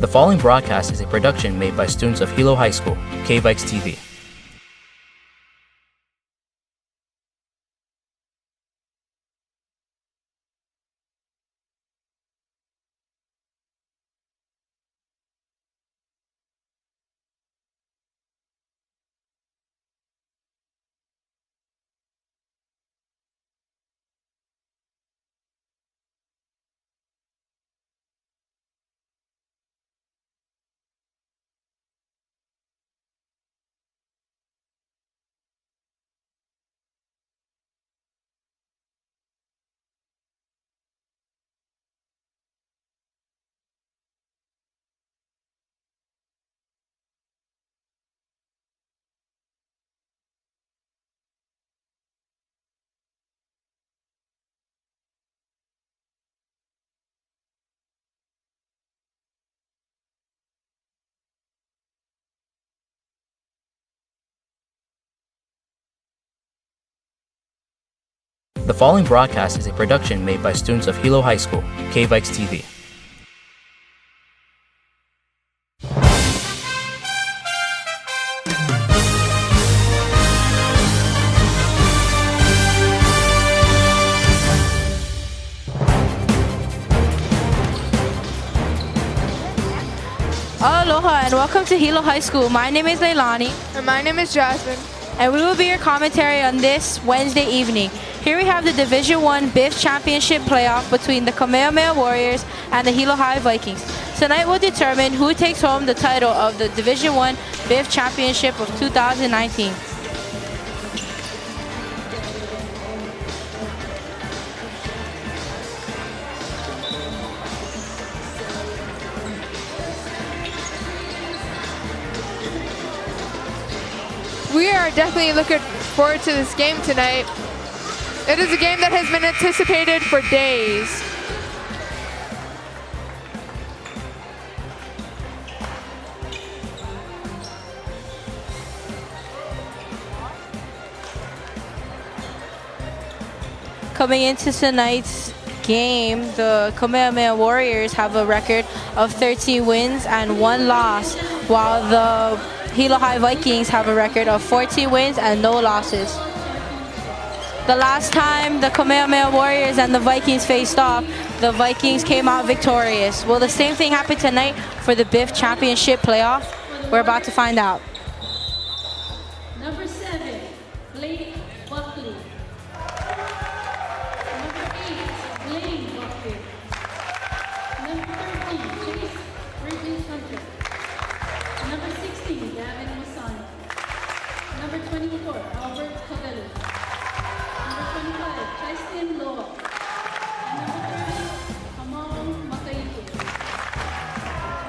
The following broadcast is a production made by students of Hilo High School, K-Vikes TV. The following broadcast is a production made by students of Hilo High School, K-Vikes TV. Aloha and welcome to Hilo High School. My name is Leilani. And my name is Jasmine. And we will be your commentary on this Wednesday evening. Here we have the Division I BIF Championship playoff between the Kamehameha Warriors and the Hilo High Vikings. Tonight will determine who takes home the title of the Division I BIF Championship of 2019. We are definitely looking forward to this game tonight. It is a game that has been anticipated for days. Coming into tonight's game, the Kamehameha Warriors have a record of 13 wins and 1 loss, while the Hilo High Vikings have a record of 14 wins and no losses. The last time the Kamehameha Warriors and the Vikings faced off, the Vikings came out victorious. Will the same thing happen tonight for the BIF Championship playoff? We're about to find out. Number 7, Blake Buckley. Number 8, Blaine Buckley. Number 13, Chase Bridges Hunter. Number 16, Gavin Masani. Number 24, Albert Cavelli. Number 25, Justin Loa. And number 30, Kamal Makaike.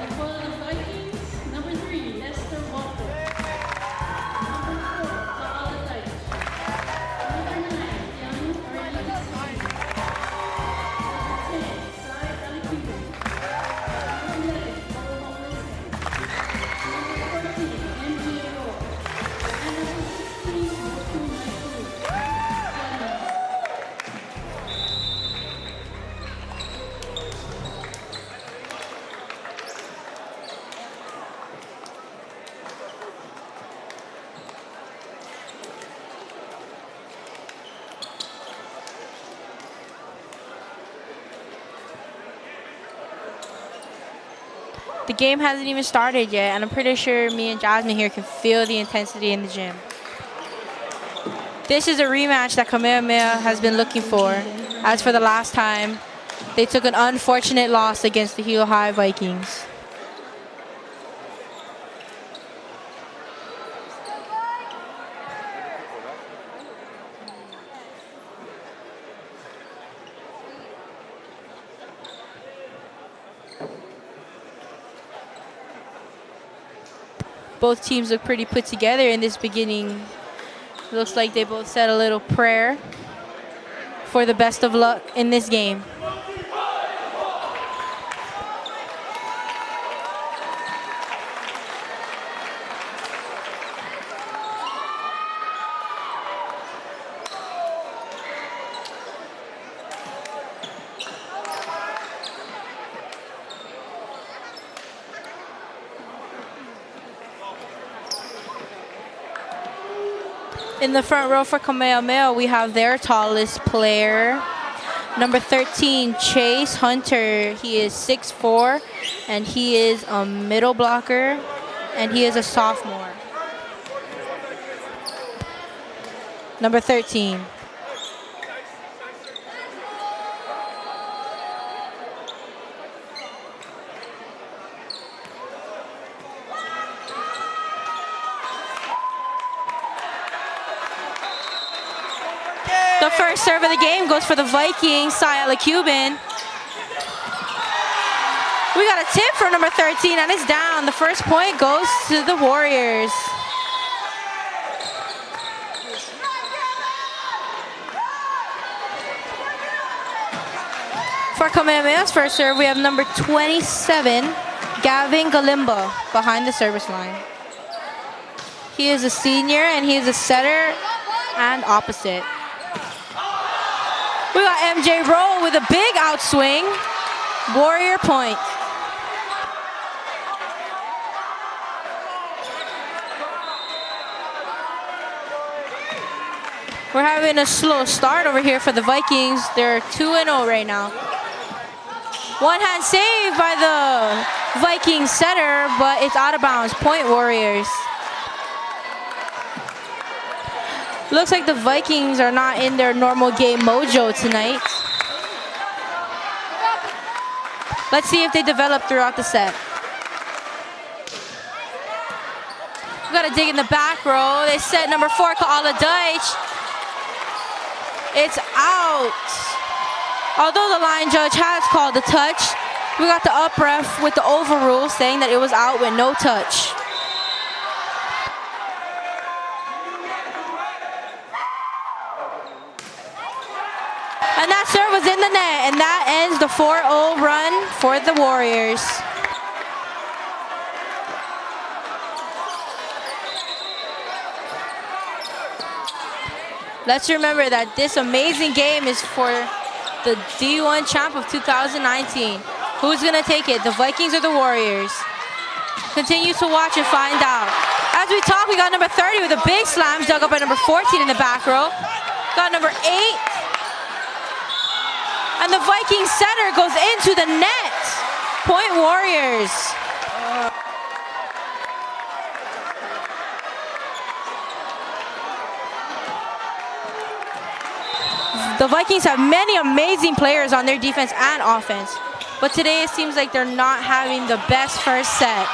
And for the Vikings, number 3, Lester Walker. Number 4, Kaala Taich. Number 9, Yanu Ariel Sani. Number 10, Sai Alikibu. Number 11, Paolo Wilson. Number 14, MJ Roy. And number 16, Moku Naikuru. The game hasn't even started yet, and I'm pretty sure me and Jasmine here can feel the intensity in the gym. This is a rematch that Kamehameha has been looking for. As for the last time, they took an unfortunate loss against the Hilo High Vikings. Both teams look pretty put together in this beginning. Looks like they both said a little prayer for the best of luck in this game. In the front row for Kamehameha, we have their tallest player, number 13, Chase Hunter. He is 6'4", and he is a middle blocker, and he is a sophomore. Number 13. The first serve of the game goes for the Vikings, Sayala Cuban. We got a tip for number 13, and it's down. The first point goes to the Warriors. For Kamehameha's first serve, we have number 27, Gavin Galimba, behind the service line. He is a senior, and he is a setter and opposite. We got MJ Rowe with a big outswing. Warrior point. We're having a slow start over here for the Vikings. They're 2-0 right now. One hand save by the Vikings setter, but it's out of bounds. Point Warriors. Looks like the Vikings are not in their normal game mojo tonight. Let's see if they develop throughout the set. We gotta dig in the back row. They set number 4, Kaala Deitch. It's out. Although the line judge has called a touch, we got the up ref with the overrule saying that it was out with no touch. And that serve was in the net, and that ends the 4-0 run for the Warriors. Let's remember that this amazing game is for the D1 champ of 2019. Who's gonna take it, the Vikings or the Warriors? Continue to watch and find out. As we talk, we got number 30 with a big slam, dug up by number 14 in the back row. Got number 8. And the Viking setter goes into the net. Point Warriors. The Vikings have many amazing players on their defense and offense, but today it seems like they're not having the best first set.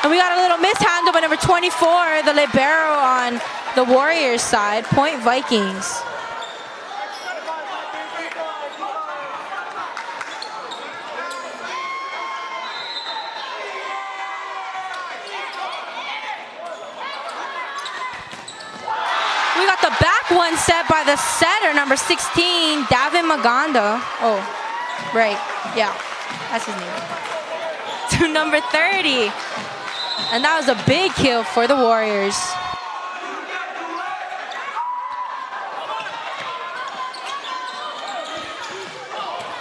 And we got a little mishandle by number 24, the libero on the Warriors side. Point Vikings. We got the back one set by the setter, number 16, Davin Maganda. Oh, right, yeah, that's his name. To number 30. And that was a big kill for the Warriors.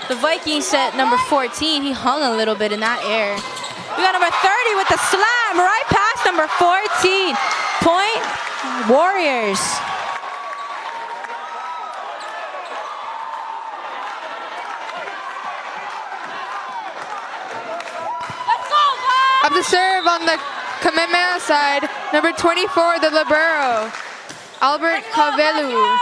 The Vikings set number 14. He hung a little bit in that air. We got number 30 with the slam right past number 14. Point Warriors. Up the serve on the Kamehameha side, number 24, the libero, Albert Cavelu.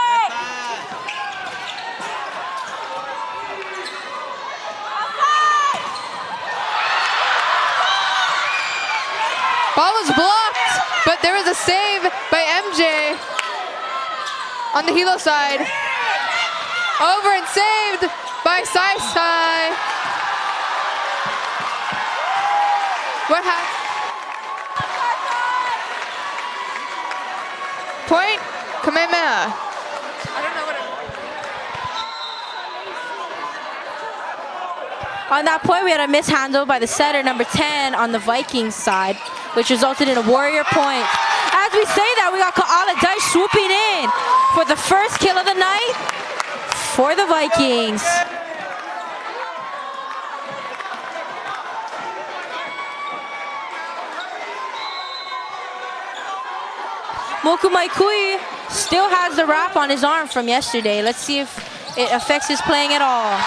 Ball was blocked, but there was a save by MJ on the Hilo side. Over and saved by Sai Sai. What happened? Point Kamehameha. I don't know what it... On that point, we had a mishandle by the setter, number 10, on the Vikings side, which resulted in a Warrior point. As we say that, we got Kaala Deitch swooping in for the first kill of the night for the Vikings. Moku Maikui still has the wrap on his arm from yesterday. Let's see if it affects his playing at all.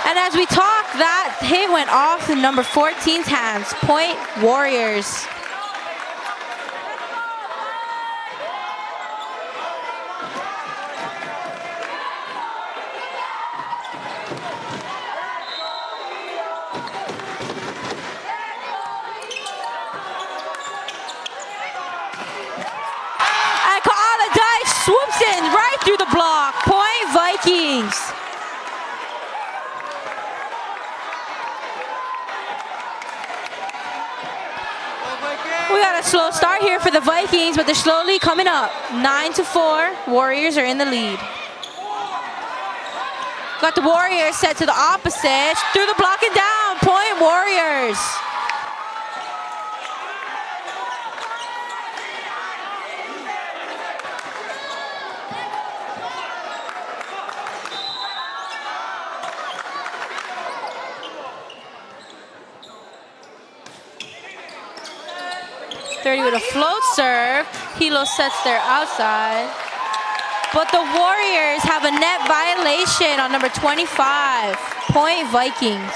And as we talk, that hit went off in number 14's hands. Point Warriors. Swoops in right through the block. Point Vikings. We got a slow start here for the Vikings, but they're slowly coming up. 9-4. Warriors are in the lead. Got the Warriors set to the opposite. Through the block and down. Point Warriors. With a float serve, Hilo sets their outside. But the Warriors have a net violation on number 25. Point Vikings.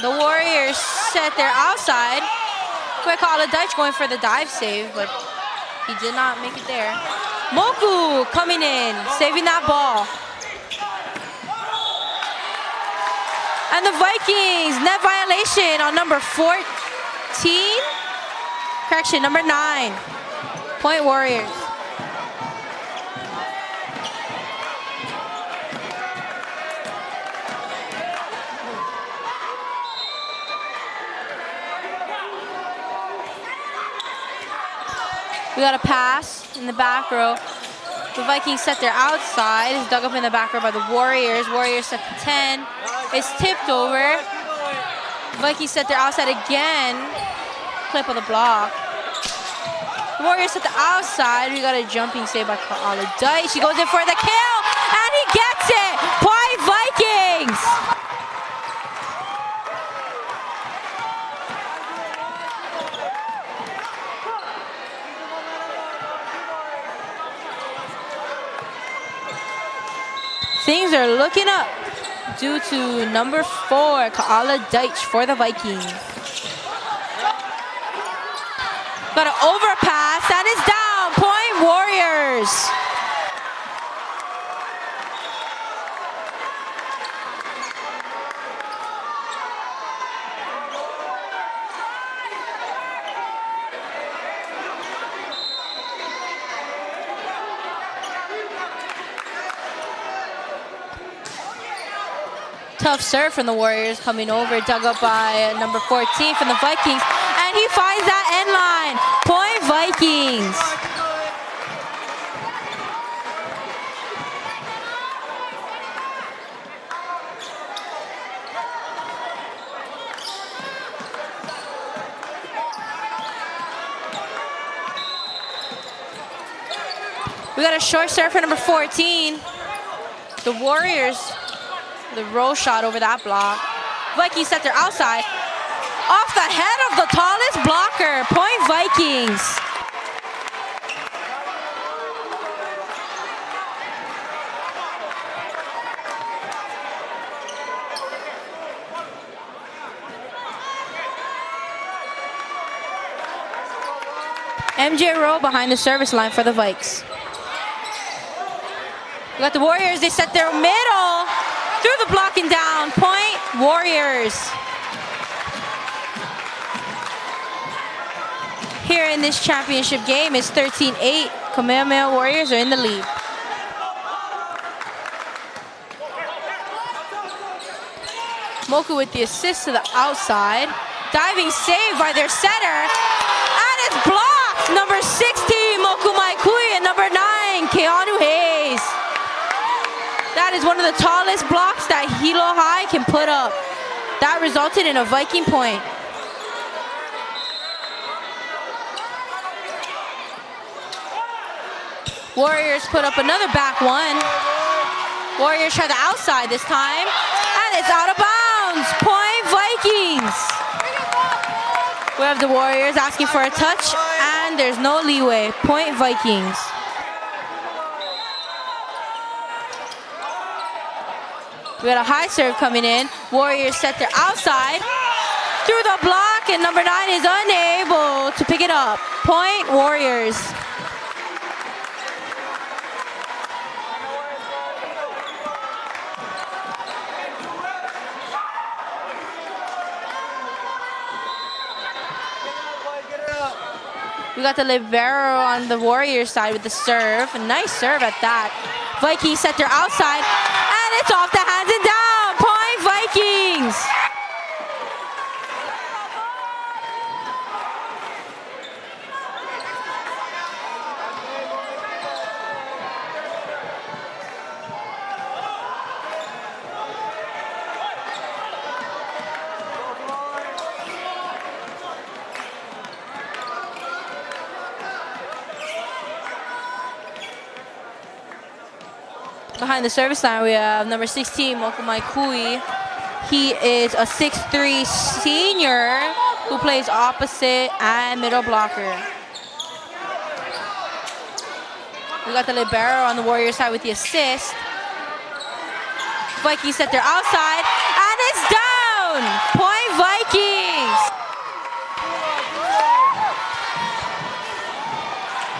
The Warriors set their outside. Deitch going for the dive save, but he did not make it there. Moku coming in, saving that ball. And the Vikings, net violation on number 14. Correction, number 9. Point Warriors. We got a pass in the back row. The Vikings set their outside. It's dug up in the back row by the Warriors. Warriors set the 10. It's tipped over. The Vikings set their outside again. Clip of the block. The Warriors set the outside. We got a jumping save by Deitch. He goes in for the kill, and he gets it. Point Vikings. Things are looking up due to number 4, Deitch for the Vikings. Got an overpass, that is down. Point Warriors. Tough serve from the Warriors coming over, dug up by number 14 from the Vikings, and he finds that end line. Point Vikings. We got a short serve for number 14. The Warriors, the roll shot over that block. Vikings set their outside. Off the head of the tallest blocker. Point Vikings. MJ Rowe behind the service line for the Vikes. We got the Warriors, they set their middle. Through the blocking down, point Warriors. Here in this championship game is 13-8. Kamehameha Warriors are in the lead. Moku with the assist to the outside. Diving save by their setter. And it's blocked. Number 16, Moku Maikui, and number 9, Keanu Hayes. That is one of the tallest blocks that Hilo High can put up. That resulted in a Viking point. Warriors put up another back one. Warriors try the outside this time, and it's out of bounds. Point Vikings. We have the Warriors asking for a touch, and there's no leeway. Point Vikings. We got a high serve coming in. Warriors set their outside. Through the block, and number 9 is unable to pick it up. Point Warriors. We got the libero on the Warriors side with the serve. A nice serve at that. Vikings set their outside, and it's off the hands and down. Point Vikings. Behind the service line, we have number 16, Mokumai Kui. He is a 6'3" senior who plays opposite and middle blocker. We got the libero on the Warriors side with the assist. Vikings set their outside, and it's down! Point Vikings!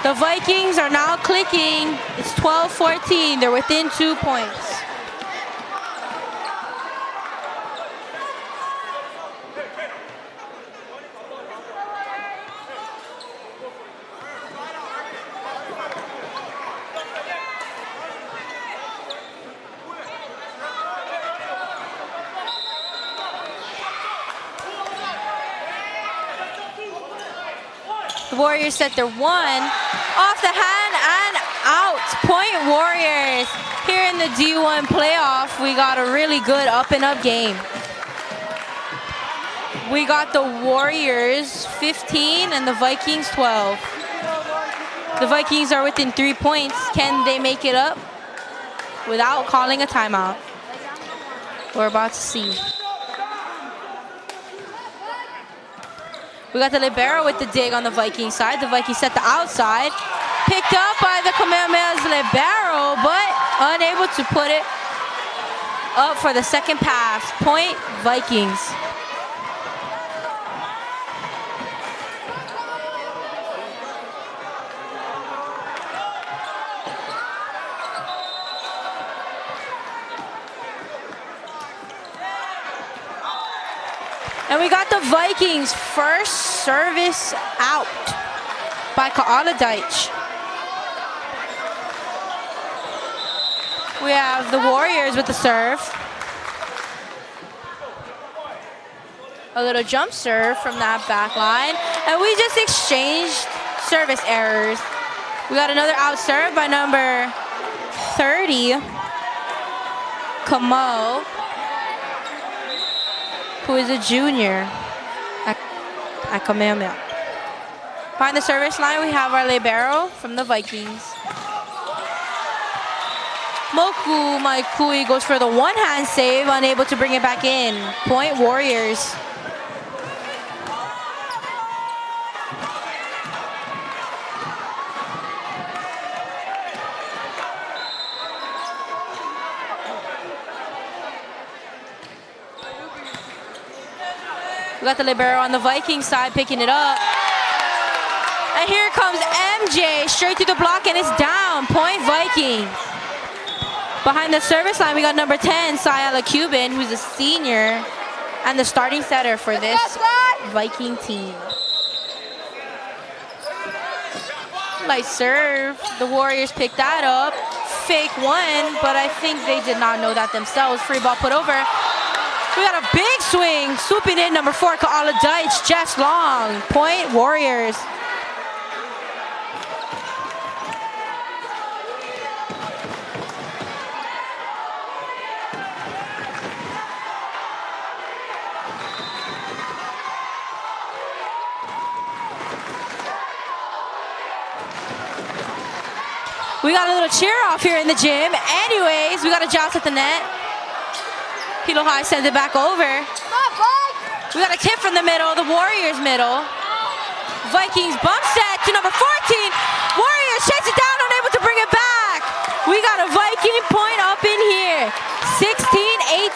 The Vikings are now clicking. It's 12-14. They're within 2 points. The Warriors set their one. Off the hand and out. Point Warriors. Here in the D1 playoff, we got a really good up and up game. We got the Warriors 15 and the Vikings 12. The Vikings are within 3 points. Can they make it up without calling a timeout? We're about to see. We got the libero with the dig on the Viking side. The Vikings set the outside. Picked up by the Kamehameha's libero, but unable to put it up for the second pass. Point Vikings. And we got the Vikings' first service out by Ka'aladic. We have the Warriors with the serve. A little jump serve from that back line. And we just exchanged service errors. We got another out serve by number 30, Kamo, who is a junior at Kamehameha. Behind the service line, we have our libero from the Vikings. Moku Maikui goes for the one-hand save, unable to bring it back in. Point Warriors. We got the libero on the Vikings side picking it up. And here comes MJ straight through the block, and it's down. Point Vikings. Behind the service line, we got number 10, Sayala Cuban, who's a senior and the starting setter for this Viking team. Nice serve. The Warriors picked that up. Fake one, but I think they did not know that themselves. Free ball put over. We got a big swing. Swooping in, number 4, Ka'aladic, just long. Point Warriors. We got a little cheer off here in the gym. Anyways, we got a joust at the net. Hilo High sends it back over. We got a tip from the middle, the Warriors middle. Vikings bump set to number 14. Warriors chase it down, unable to bring it back. We got a Viking point up in here.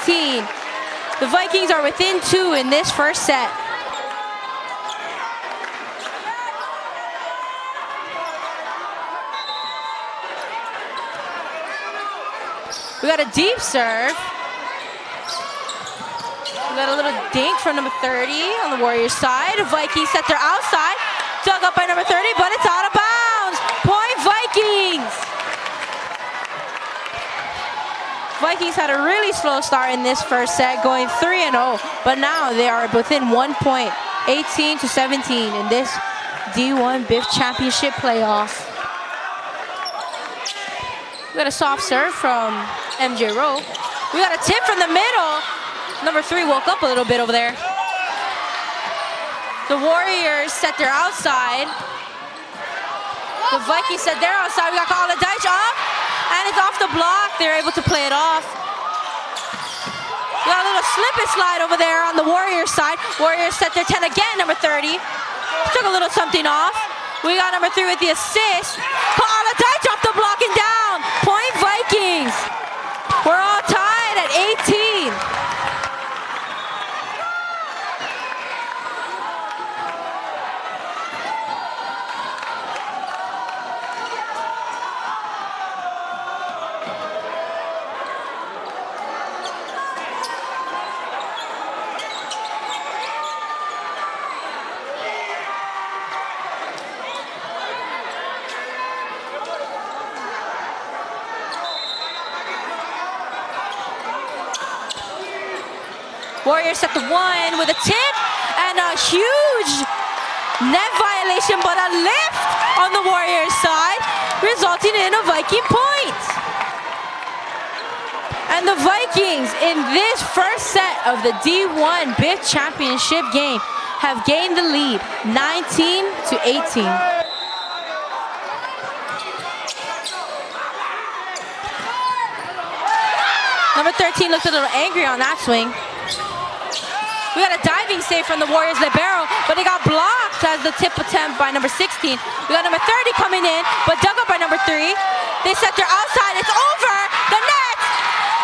16-18. The Vikings are within 2 in this first set. We got a deep serve. We got a little dink from number 30 on the Warriors side. Vikings set their outside. Dug up by number 30, but it's out of bounds. Point Vikings. Vikings had a really slow start in this first set, going 3-0, but now they are within 1 point, 18-17 in this D1 BIF Championship playoff. We got a soft serve from MJ Rowe. We got a tip from the middle. Number 3 woke up a little bit over there. The Warriors set their outside. The Vikings set their outside. We got Kamehameha up, and it's off the block. They're able to play it off. We got a little slip and slide over there on the Warriors side. Warriors set their 10 again, number 30. Took a little something off. We got number 3 with the assist. Kamehameha off the block and down. Point Vikings. We're all tied at 18. Warriors set the 1 with a tip and a huge net violation, but a lift on the Warriors side, resulting in a Viking point. And the Vikings in this first set of the D1 BIF Championship game have gained the lead, 19-18. Number 13 looked a little angry on that swing. We got a diving save from the Warriors libero, but it got blocked as the tip attempt by number 16. We got number 30 coming in, but dug up by number 3. They set their outside. It's over the net,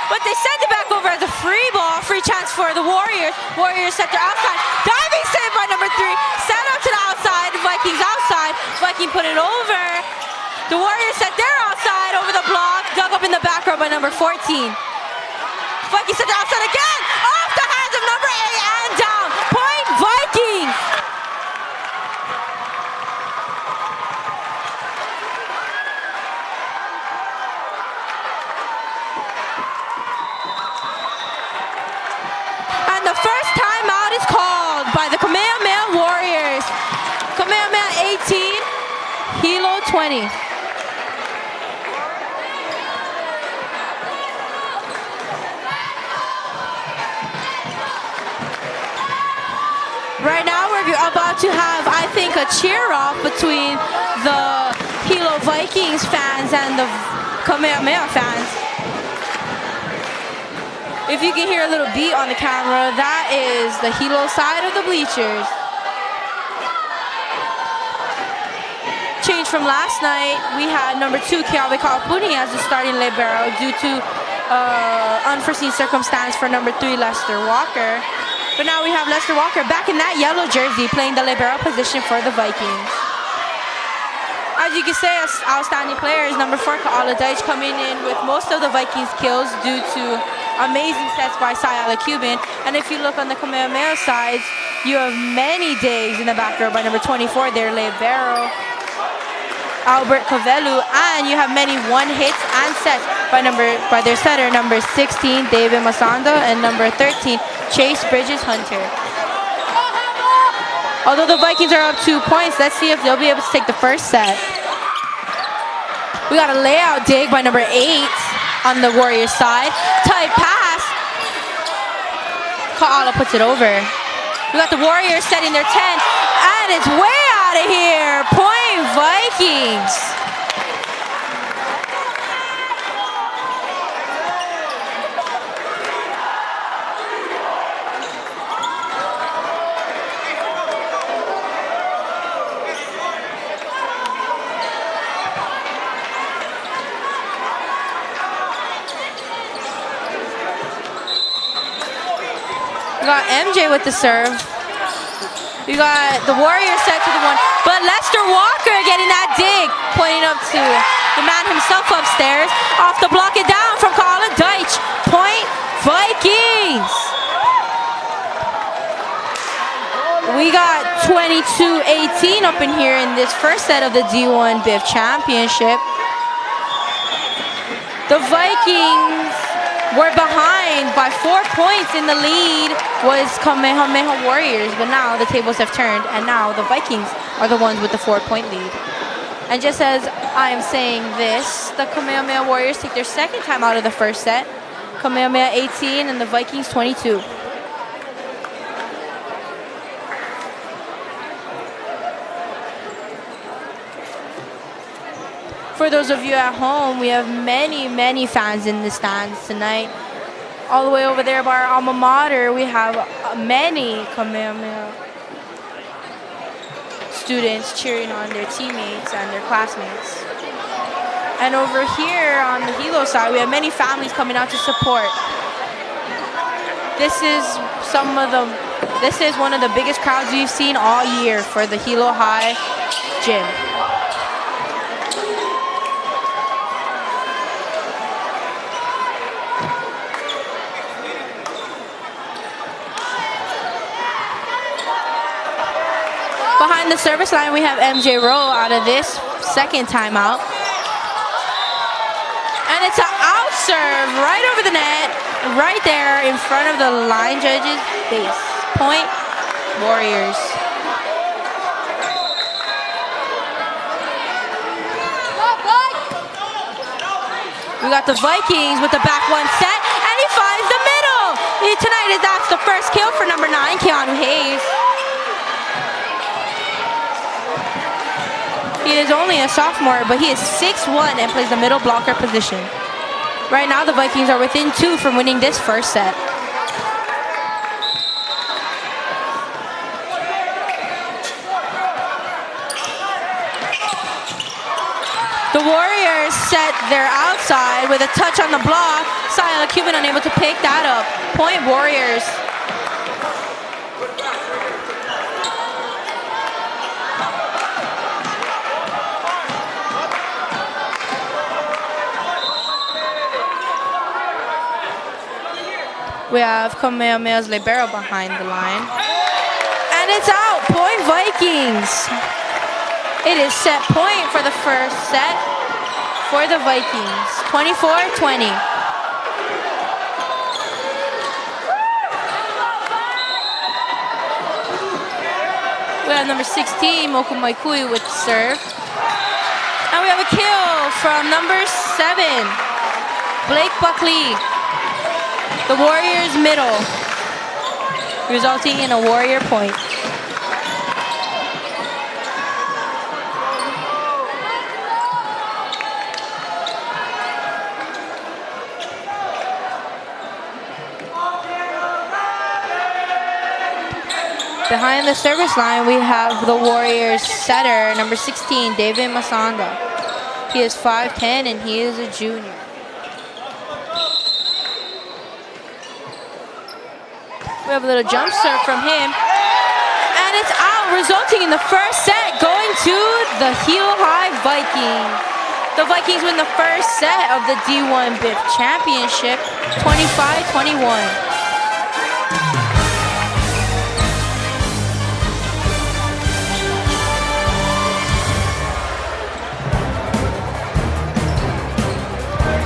but they send it back over as a free ball, free chance for the Warriors. Warriors set their outside. Diving save by number 3. Set up to the outside. Vikings outside. Viking put it over. The Warriors set their outside over the block. Dug up in the back row by number 14. Vikings set their outside again. Off the hands of number 8 and down. Point Vikings. And the first timeout is called by the Kamehameha Warriors. Kamehameha 18, Hilo 20. Right now we're about to have, I think, a cheer-off between the Hilo Vikings fans and the Kamehameha fans. If you can hear a little beat on the camera, that is the Hilo side of the bleachers. Change from last night, we had number 2, Kiawe Kaupuni as the starting libero due to unforeseen circumstance for number 3, Lester Walker. But now we have Lester Walker back in that yellow jersey playing the libero position for the Vikings. As you can say, outstanding players, number 4, Kamehameha coming in with most of the Vikings kills due to amazing sets by Sayala Cuban. And if you look on the Kamehameha sides, you have many days in the back row by number 24, their libero, Albert Covelu, and you have many one-hits and sets by their setter, number 16, David Masanda, and number 13, Chase Bridges Hunter. Although the Vikings are up 2 points, let's see if they'll be able to take the first set. We got a layout dig by number 8 on the Warriors side. Tight pass. Ka'ala puts it over. We got the Warriors setting their 10, and it's way out of here. Point Vikings. We got MJ with the serve. We got the Warriors set to the one, but Lester Walker getting that dig, pointing up to the man himself upstairs. Off to block it down from Colin Deitch. Point Vikings. We got 22-18 up in here in this first set of the D1 BIF Championship. The Vikings were behind by 4 points. In the lead was Kamehameha Warriors, but now the tables have turned, and now the Vikings are the ones with the 4-point lead. And just as I am saying this, the Kamehameha Warriors take their second time out of the first set. Kamehameha 18 and the Vikings 22. For those of you at home, we have many fans in the stands tonight. All the way over there by our alma mater, we have many Kamehameha students cheering on their teammates and their classmates. And over here on the Hilo side, we have many families coming out to support. This is one of the biggest crowds we've seen all year for the Hilo High gym. Behind the service line, we have MJ Rowe out of this second timeout. And it's an out serve right over the net, right there in front of the line judge's face. Point Warriors. We got the Vikings with the back one set, and he finds the middle. Tonight, that's the first kill for number 9, Keanu Hayes. He is only a sophomore, but he is 6'1" and plays the middle blocker position. Right now, the Vikings are within 2 from winning this first set. The Warriors set their outside with a touch on the block. Sila Cuban unable to pick that up. Point Warriors. We have Kamehameha's libero behind the line. And it's out. Point Vikings. It is set point for the first set for the Vikings. 24-20. We have number 16, Moku Maikui with the serve. And we have a kill from number 7, Blake Buckley. The Warriors middle, resulting in a Warrior point. Behind the service line, we have the Warriors setter, number 16, David Masanda. He is 5'10", and he is a junior. We have a little jump serve from him. And it's out, resulting in the first set going to the Hilo High Vikings. The Vikings win the first set of the D1 BIF Championship, 25-21.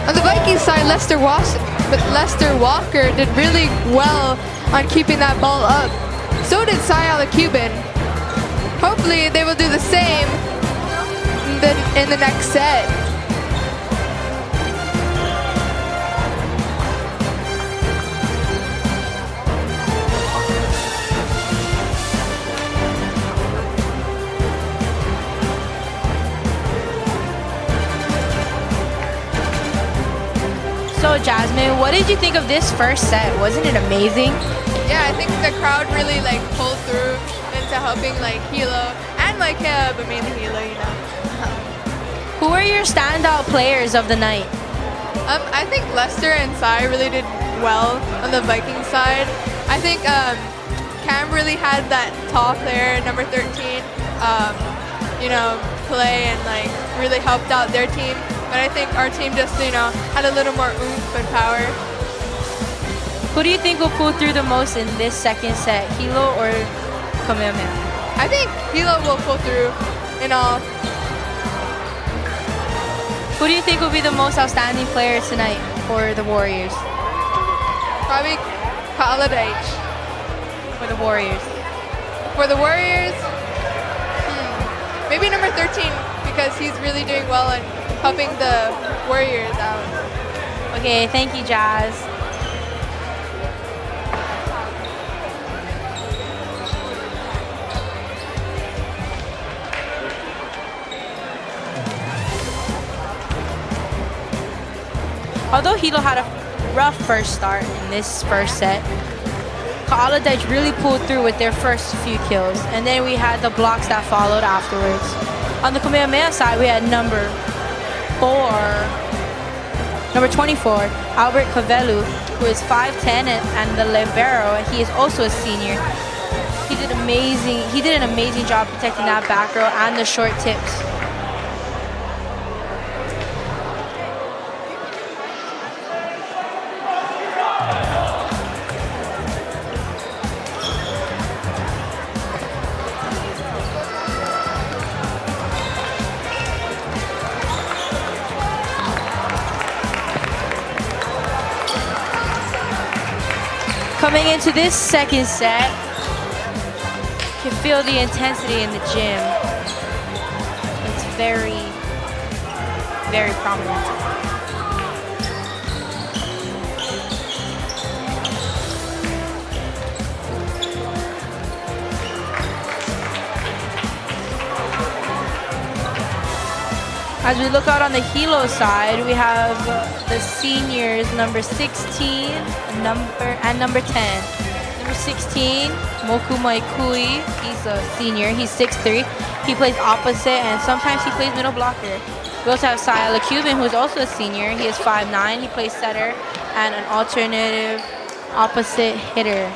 On the Vikings side, Lester Walker did really well on keeping that ball up. So did Sila Cuban. Hopefully they will do the same in the next set. So Jasmine, what did you think of this first set? Wasn't it amazing? Yeah, I think the crowd really pulled through into helping Hilo and but mainly Hilo, you know. Who were your standout players of the night? I think Lester and Sai really did well on the Viking side. I think Cam really had that tall player, number 13, you know, play and like really helped out their team. But I think our team just, you know, had a little more oomph and power. Who do you think will pull through the most in this second set, Hilo or Kamehameha? I think Hilo will pull through in all. Who do you think will be the most outstanding player tonight for the Warriors? Probably Holiday. For the Warriors. For the Warriors, maybe number 13 because he's really doing well and helping the Warriors out. Okay, thank you, Jazz. Although Hilo had a rough first start in this first set, Ka'aladej really pulled through with their first few kills, and then we had the blocks that followed afterwards. On the Kamehameha side, we had number 24, Albert Cavelu, who is 5'10", and the libero. He is also a senior. He did an amazing job protecting that back row and the short tips. Coming into this second set, you can feel the intensity in the gym. It's very, very prominent. As we look out on the Hilo side, we have the seniors, number 16 and number 10. Number 16, Moku Maikui, he's a senior, he's 6'3". He plays opposite and sometimes he plays middle blocker. We also have Sayala Cuban, who's also a senior. He is 5'9", he plays setter and an alternative opposite hitter.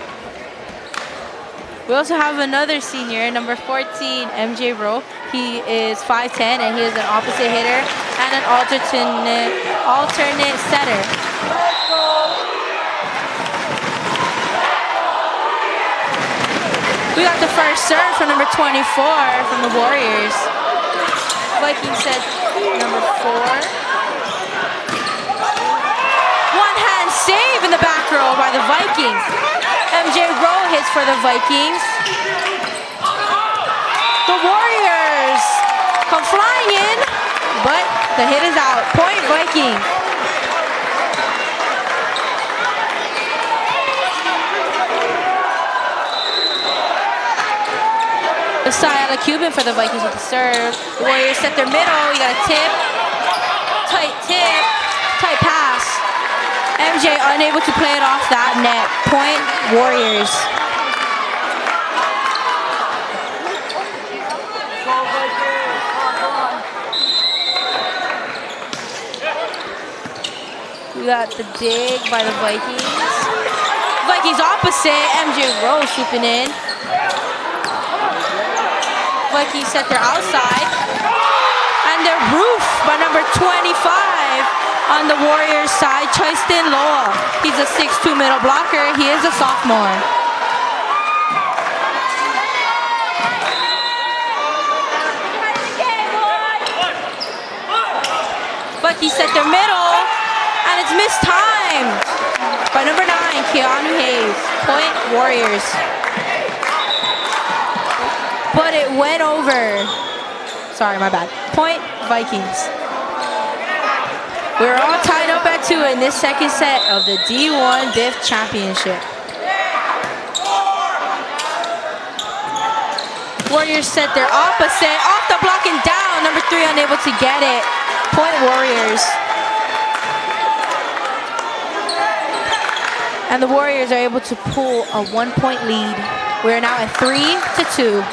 We also have another senior, number 14, MJ Rowe. He is 5'10", and he is an opposite hitter and an alternate setter. We got the first serve from number 24 from the Warriors. Viking set number 4. One-hand save in the back row by the Vikings. MJ Rowe hits for the Vikings. The Warriors come flying in, but the hit is out. Point Viking. Sayala Cuban for the Vikings with the serve. The Warriors set their middle. You got a tip, tight pass. MJ unable to play it off that net. Point Warriors. We got the dig by the Vikings. Vikings opposite. MJ Rowe swooping in. Vikings set their outside. And their roof by number 25 on the Warriors side, Choistin Loa. He's a 6'2" middle blocker. He is a sophomore. Vikings set their middle, and it's missed time by number 9, Keanu Hayes. Point Warriors. But it went over. Sorry, my bad. Point Vikings. We're all tied up at 2 in this second set of the D1 DIF Championship. Warriors set their opposite. Off the block and down. Number 3 unable to get it. Point Warriors. And the Warriors are able to pull a 1-point lead. We're now at 3-2.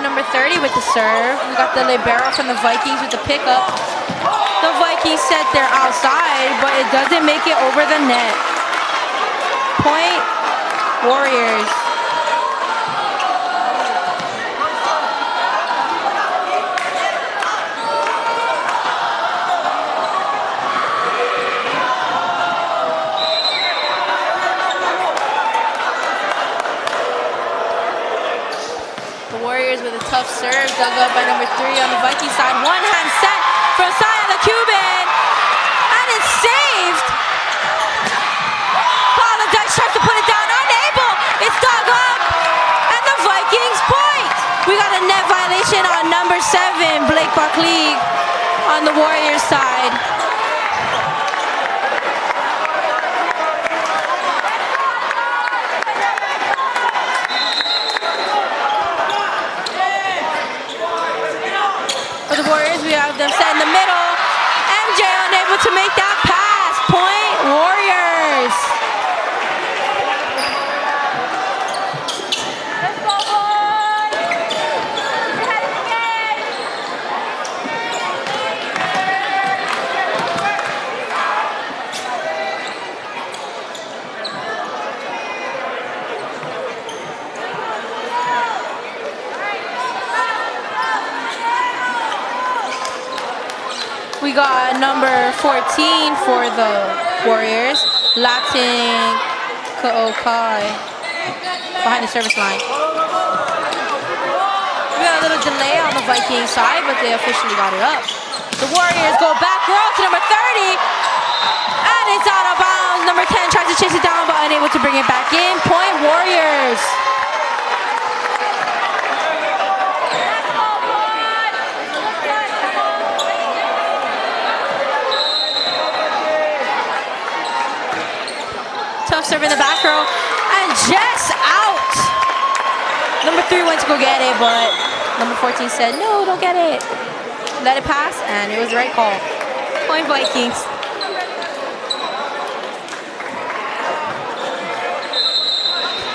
have number 30 with the serve. We got the libero from the Vikings with the pickup. The Vikings set their outside, but it doesn't make it over the net. Point Warriors. With a tough serve, dug up by number 3 on the Viking side. One hand set from Sia the Cuban, and it's saved. Paula Dutch tries to put it down, unable. It's dug up, and the Vikings point. We got a net violation on number 7, Blake Buckley, on the Warriors side. We have them set in the middle. MJ unable to make that pass. Point Warriors. Let's go, boys. Ahead of the game. We got number 14 for the Warriors, Latin Kookai, behind the service line. We got a little delay on the Viking side, but they officially got it up. The Warriors go back row to number 30, and it's out of bounds. Number 10 tries to chase it down, but unable to bring it back in. Point Warriors. Tough serve in the back row, and just out. Number 3 went to go get it, but number 14 said, no, don't get it. Let it pass, and it was the right call. Point Vikings.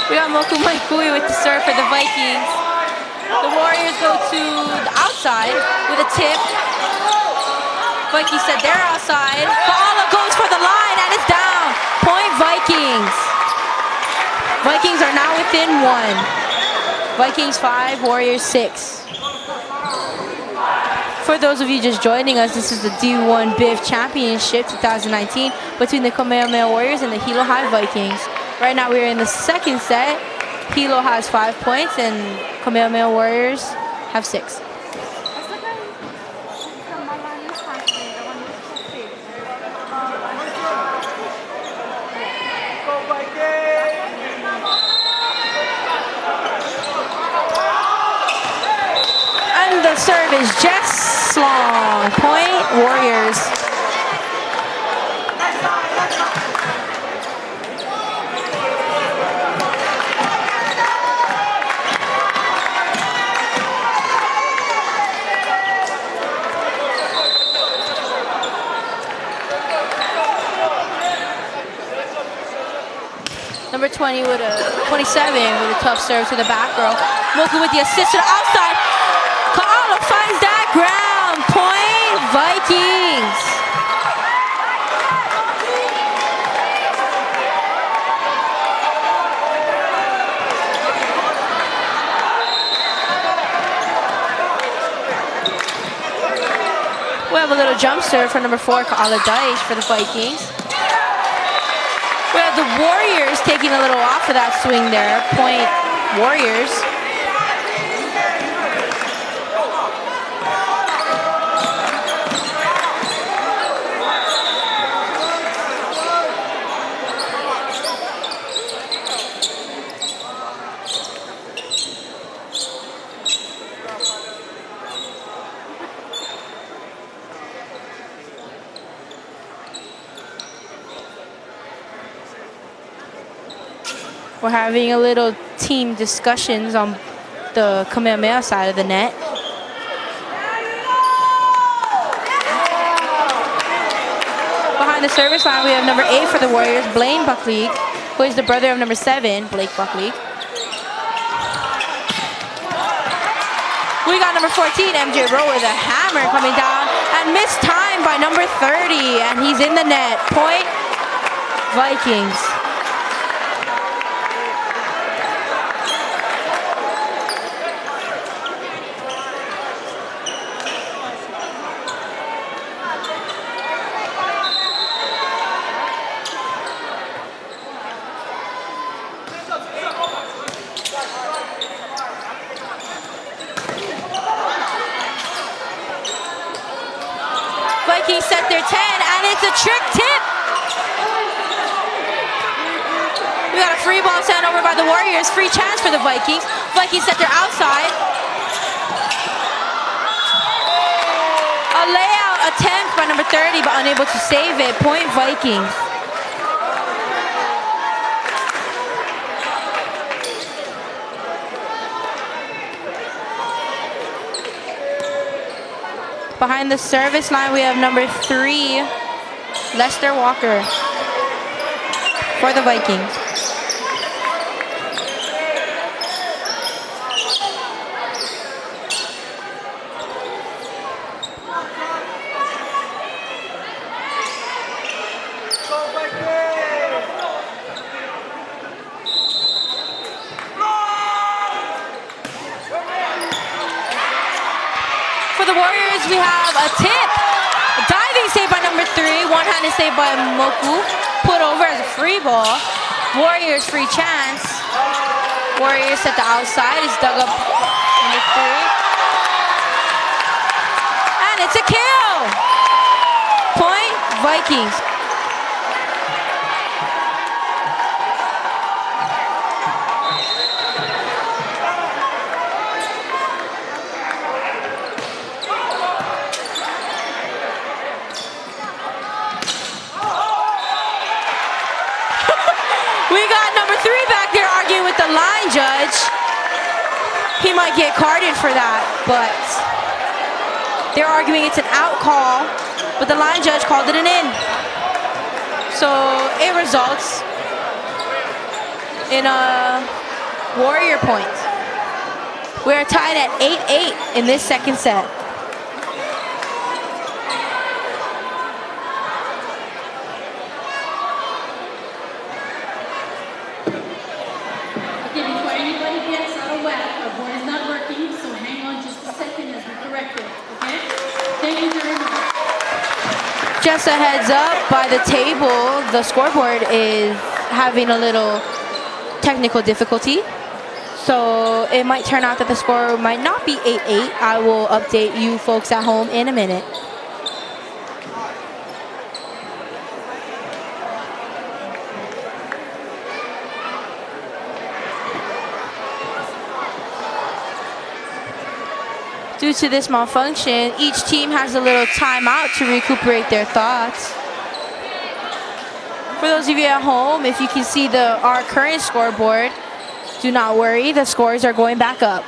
We got Moku Maikui with the serve for the Vikings. The Warriors go to the outside with a tip. Vikings said they're outside. Paala goes for the line, and it's down. Point Vikings. Vikings are now within 1. Vikings 5, Warriors 6. For those of you just joining us, this is the D1 BIF Championship 2019 between the Kamehameha Warriors and the Hilo High Vikings. Right now we're in the second set. Hilo has 5 points and Kamehameha Warriors have 6. The serve is just long. Point Warriors. Number 20 with a 27 with a tough serve to the back row. Moku with the assist to the outside. Kaala finds that ground. Point Vikings. We have a little jump serve for number 4, Kaala Dice for the Vikings. We have the Warriors taking a little off of that swing there. Point Warriors. We're having a little team discussions on the Kamehameha side of the net. Behind the service line, we have number 8 for the Warriors, Blaine Buckley, who is the brother of number 7, Blake Buckley. We got number 14, MJ Rowe, with a hammer coming down and missed time by number 30, and he's in the net. Point, Vikings. Vikings set their 10, and it's a trick tip. We got a free ball sent over by the Warriors. Free chance for the Vikings. Vikings set their outside. A layout attempt by number 30, but unable to save it. Point, Vikings. Behind the service line, we have number 3, Lester Walker, for the Vikings. For the Warriors, we have a tip. A diving save by number 3. One-handed save by Moku. Put over as a free ball. Warriors free chance. Warriors at the outside. Is dug up number 3. And it's a kill. Point, Vikings. We got number 3 back there arguing with the line judge. He might get carded for that, but they're arguing it's an out call, but the line judge called it an in. So it results in a Warrior point. We are tied at 8-8 in this second set. Okay, before anybody gets out of whack, our board is not working, so hang on just a second as we correct it, okay? Thank you very much. Just a heads up, by the table, the scoreboard is having a little technical difficulty. So it might turn out that the score might not be 8-8. I will update you folks at home in a minute. Due to this malfunction, each team has a little timeout to recuperate their thoughts. For those of you at home, if you can see our current scoreboard, do not worry, the scores are going back up.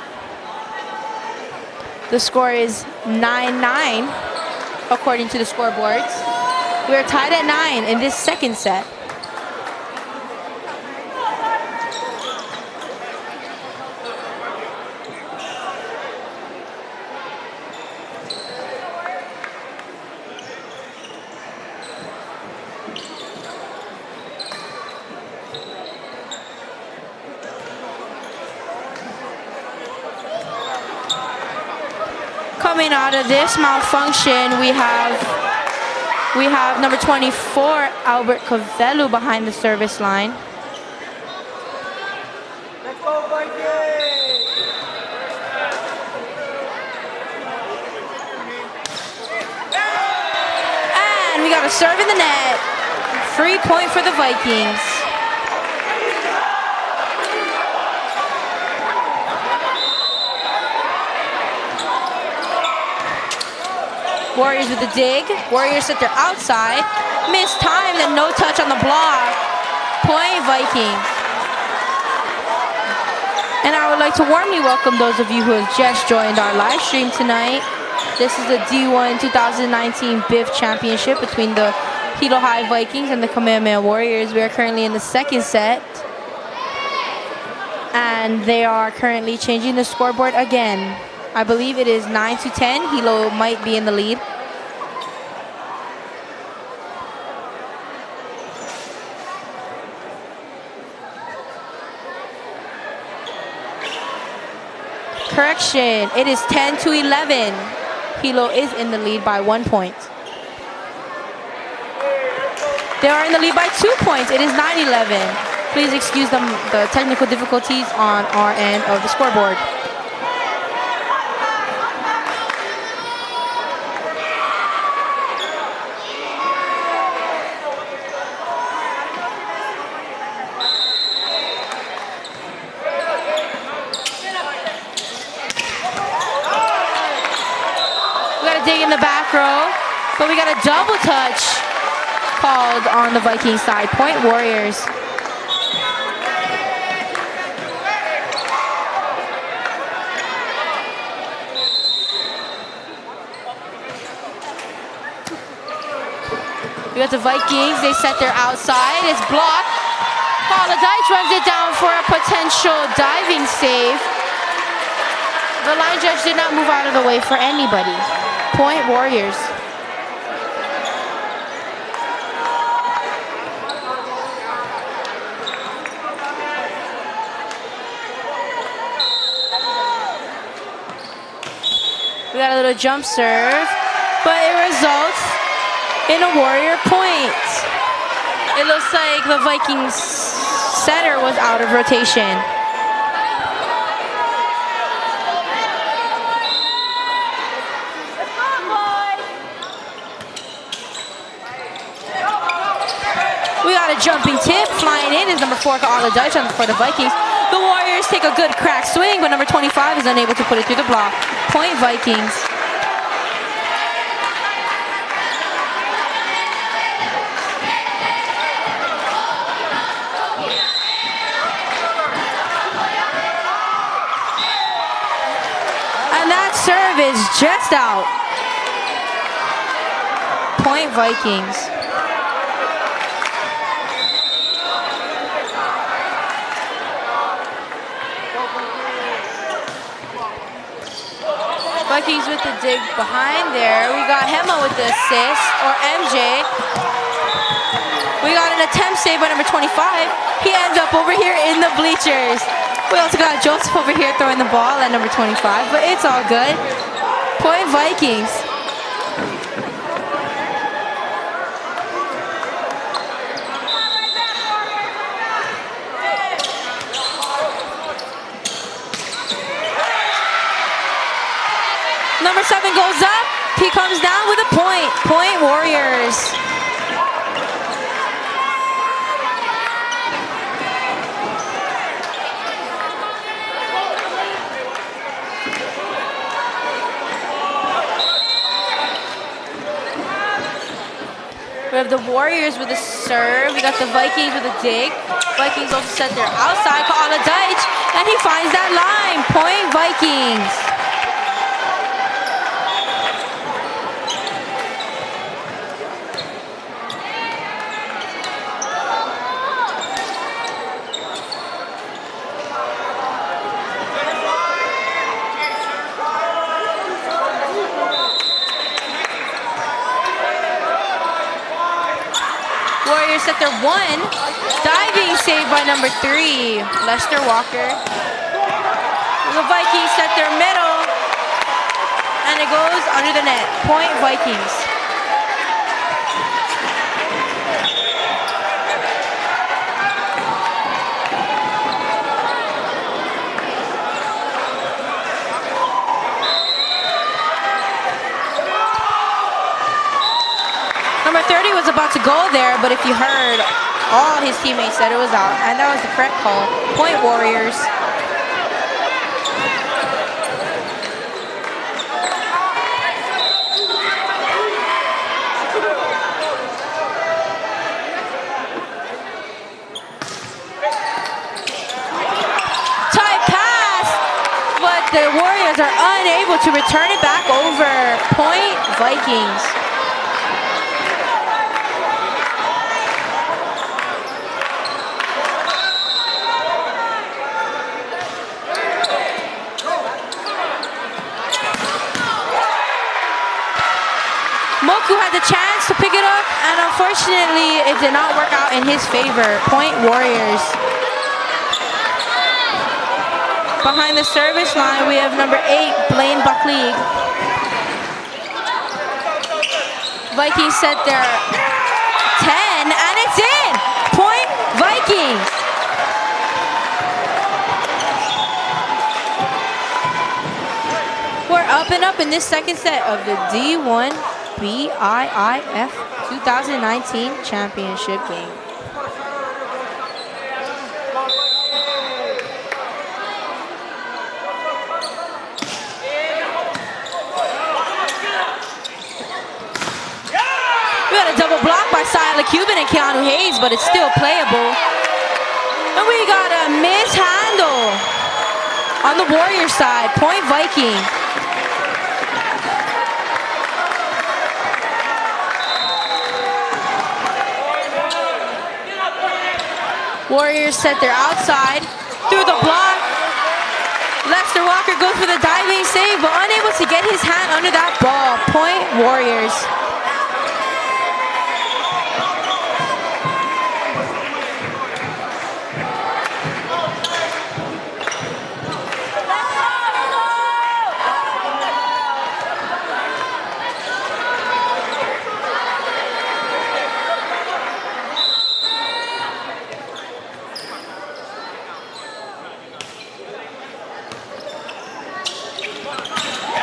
The score is 9-9, according to the scoreboards. We are tied at 9 in this second set. Coming out of this malfunction, we have number 24, Albert Covelu, behind the service line. Let's go, Vikings! And we got a serve in the net. Free point for the Vikings. Warriors with the dig. Warriors at their outside. Missed time, then no touch on the block. Point, Vikings. And I would like to warmly welcome those of you who have just joined our live stream tonight. This is the D1 2019 BIF Championship between the Hilo High Vikings and the Kamehameha Warriors. We are currently in the second set. And they are currently changing the scoreboard again. I believe it is 9-10. Hilo might be in the lead. Correction, it is 10-11. Hilo is in the lead by 1 point. They are in the lead by 2 points. It is 9-11. Please excuse the technical difficulties on our end of the scoreboard. Dig in the back row, but we got a double touch called on the Viking side. Point Warriors. We got the Vikings. They set their outside. It's blocked. Holiday runs it down for a potential diving save. The line judge did not move out of the way for anybody. Point Warriors. We got a little jump serve, but it results in a Warrior point. It looks like the Vikings setter was out of rotation. We got a jumping tip. Flying in is number 4, Kaala Dutch for the Vikings. The Warriors take a good crack swing, but number 25 is unable to put it through the block. Point Vikings. And that serve is just out. Point Vikings. Vikings with the dig behind there. We got Hema with the assist, or MJ. We got an attempt save by number 25. He ends up over here in the bleachers. We also got Joseph over here throwing the ball at number 25, but it's all good. Point Vikings. Number 7 goes up. He comes down with a point. Point Warriors. We have the Warriors with a serve. We got the Vikings with a dig. Vikings also set their outside. Kaala Dutch, and he finds that line. Point Vikings. Warriors set their 1. Diving save by number 3, Lester Walker. The Vikings set their middle, and it goes under the net. Point Vikings. Number 30 was about to go there, but if you heard, all his teammates said it was out, and that was the correct call. Point Warriors. Tight pass, but the Warriors are unable to return it back over. Point Vikings. Moku had the chance to pick it up, and unfortunately, it did not work out in his favor. Point Warriors. Behind the service line, we have number 8, Blaine Buckley. Vikings set their 10, and it's in! Point Vikings. We're up and up in this second set of the D1 BIIF 2019 championship game. We got a double block by Sila Cuban and Keanu Hayes, but it's still playable. And we got a mishandle on the Warrior side. Point Viking. Warriors set their outside through the block. Lester Walker goes for the diving save, but unable to get his hand under that ball. Point Warriors.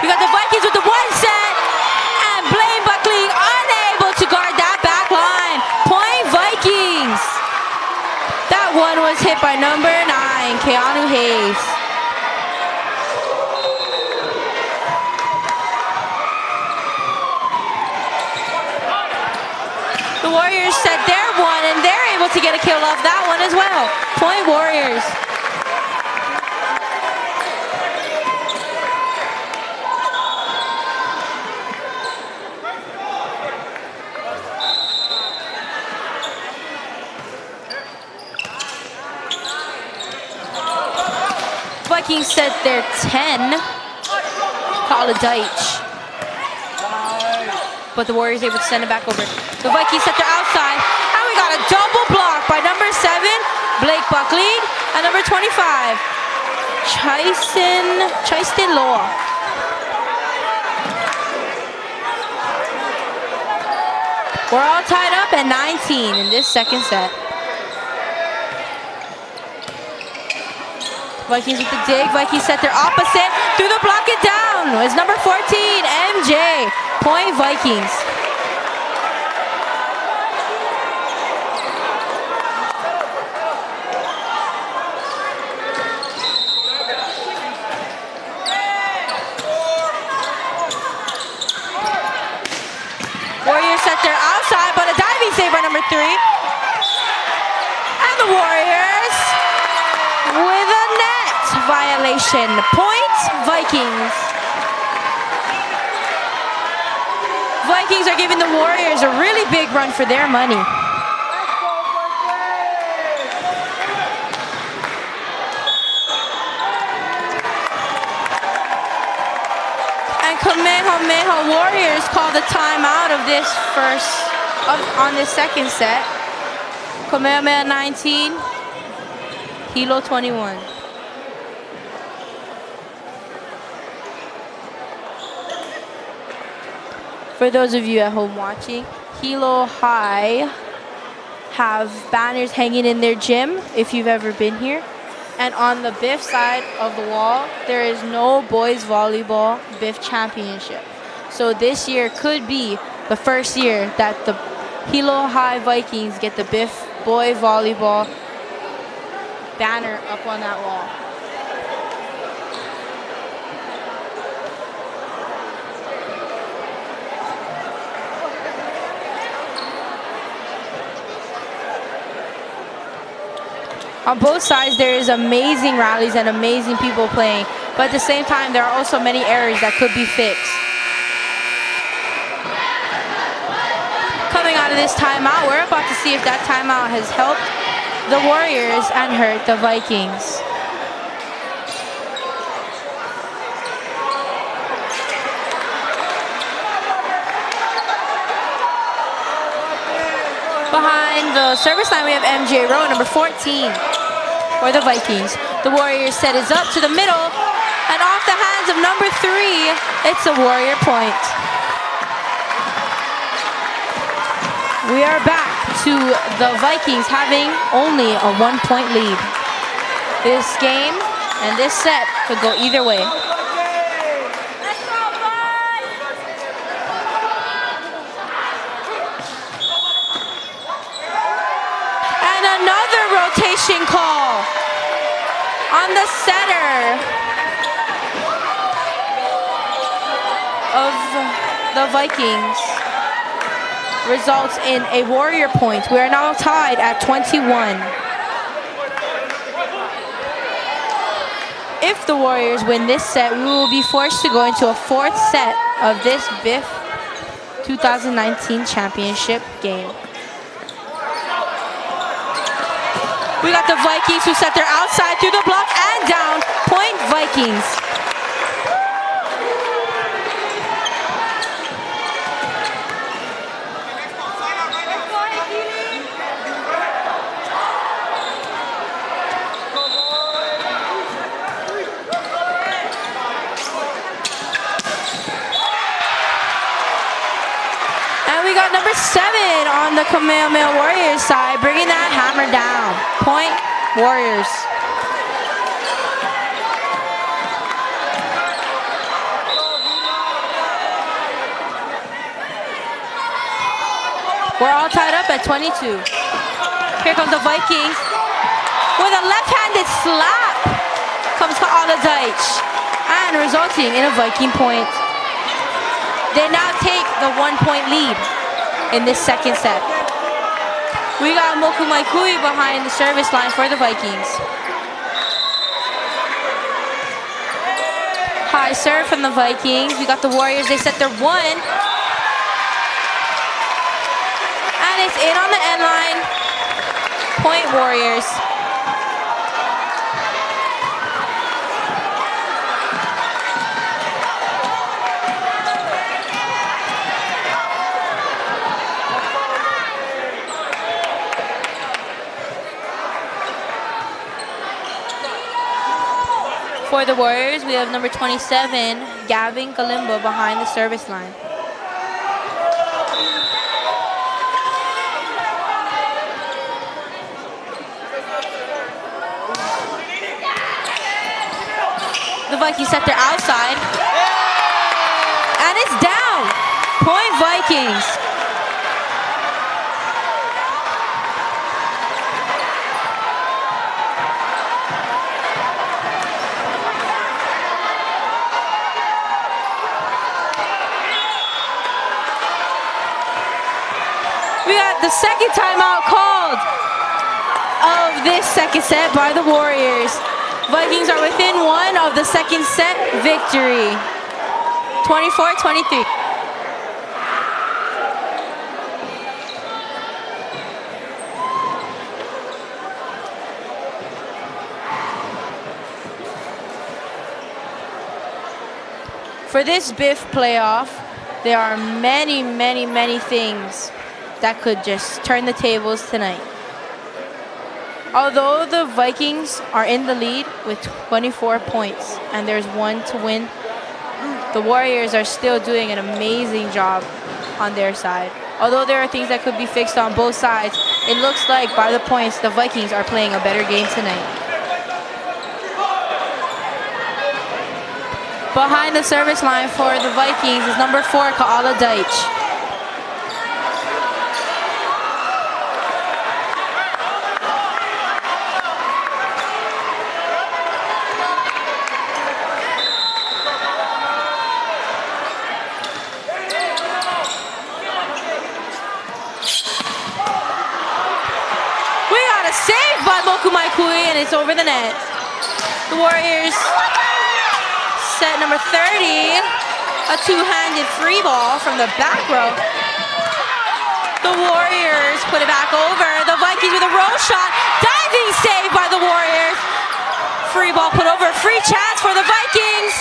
We got the Vikings with the one set, and Blaine Buckley unable to guard that back line. Point Vikings. That one was hit by number 9, Keanu Hayes. The Warriors set their one, and they're able to get a kill off that one as well. Point Warriors. Vikings set their 10. Call a Deitch. But the Warriors able to send it back over. The Vikings set their outside. And we got a double block by number 7, Blake Buckley, and number 25, Chaistin Law. We're all tied up at 19 in this second set. Vikings with the dig. Vikings set their opposite through the block it down. It's number 14, MJ. Point Vikings. Warriors set their outside, but a diving save by number 3. And the Warriors with a net violation. Point Vikings. Vikings are giving the Warriors a really big run for their money. And Kamehameha Warriors call the timeout of this on this second set. Kamehameha 19, Hilo 21. For those of you at home watching, Hilo High have banners hanging in their gym if you've ever been here. And on the BIF side of the wall, there is no boys volleyball BIF championship. So this year could be the first year that the Hilo High Vikings get the BIF boy volleyball banner up on that wall. On both sides, there is amazing rallies and amazing people playing. But at the same time, there are also many errors that could be fixed. Coming out of this timeout, we're about to see if that timeout has helped the Warriors and hurt the Vikings. Behind the service line, we have MJ Rowe, number 14 for the Vikings. The Warriors set is up to the middle, and off the hands of number 3, it's a Warrior point. We are back to the Vikings having only a 1-point lead. This game and this set could go either way. And another rotation call on the setter of the Vikings. Results in a Warrior point. We are now tied at 21. If the Warriors win this set, we will be forced to go into a 4th set of this BIF 2019 championship game. We got the Vikings who set their outside through the block and down. Point Vikings. We got number 7 on the Kamehameha Warriors side, bringing that hammer down. Point Warriors. We're all tied up at 22. Here comes the Vikings. With a left-handed slap comes Kaala-Deitch, and resulting in a Viking point. They now take the 1-point lead in this second set. We got Moku Maikui behind the service line for the Vikings. High serve from the Vikings. We got the Warriors. They set their 1. And it's in on the end line. Point Warriors. For the Warriors, we have number 27, Gavin Kalimba, behind the service line. The Vikings set their outside. And it's down. Point Vikings. We got the second timeout called of this second set by the Warriors. Vikings are within 1 of the second set victory. 24-23. For this BIF playoff, there are many, many, many things that could just turn the tables tonight. Although the Vikings are in the lead with 24 points and there's 1 to win, the Warriors are still doing an amazing job on their side. Although there are things that could be fixed on both sides, it looks like by the points, the Vikings are playing a better game tonight. Behind the service line for the Vikings is number 4, Kaala-Deitch. And it's over the net. The Warriors set number 30, a two-handed free ball from the back row. The Warriors put it back over. The Vikings with a roll shot. Diving save by the Warriors. Free ball put over. Free chance for the Vikings.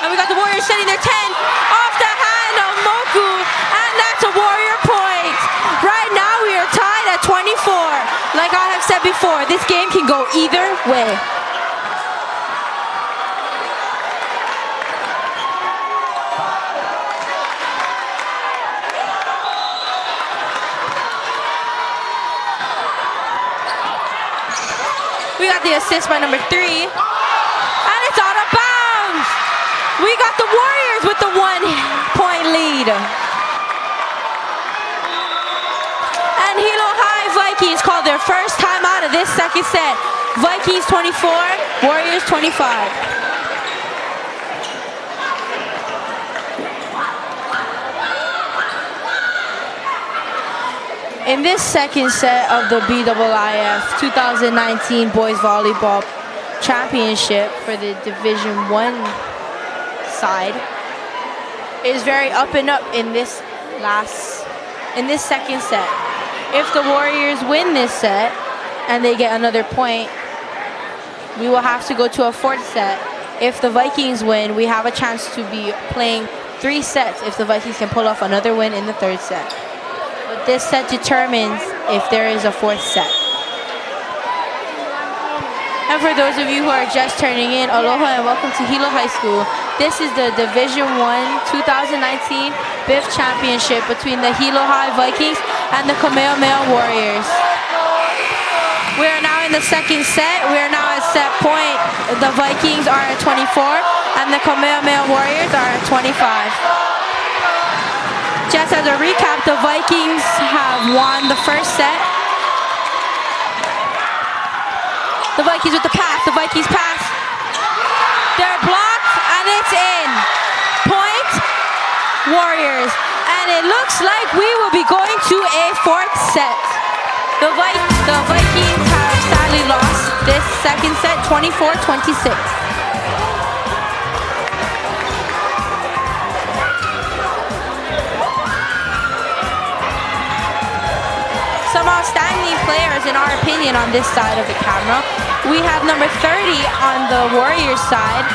And we got the Warriors setting their 10 off the hands of Moku, and that's a Warrior point. Right now we are tied at 24. Like I have said before, this game can go either way. We got the assist by number 3. And it's out of bounds. We got the Warriors with the 1-point lead. And Hilo High Vikings called their first time out of this second set. Vikings 24, Warriors 25. In this second set of the BIIF 2019 Boys Volleyball Championship for the Division 1 side, it is very up and up in this second set. If the Warriors win this set and they get another point, we will have to go to a fourth set. If the Vikings win, we have a chance to be playing 3 sets if the Vikings can pull off another win in the third set. But this set determines if there is a fourth set. And for those of you who are just turning in, aloha and welcome to Hilo High School. This is the Division 1 2019 BIIF Championship between the Hilo High Vikings and the Kamehameha Warriors. We are now in the second set. We are now at set point. The Vikings are at 24 and the Kamehameha Warriors are at 25. Just as a recap, the Vikings have won the first set. The Vikings with the pass. The Vikings pass. They're blocked and it's in. Point, Warriors. And it looks like we will be going to a fourth set. The Vikings have sadly lost this second set 24-26. Some outstanding players in our opinion on this side of the camera. We have number 30 on the Warriors side,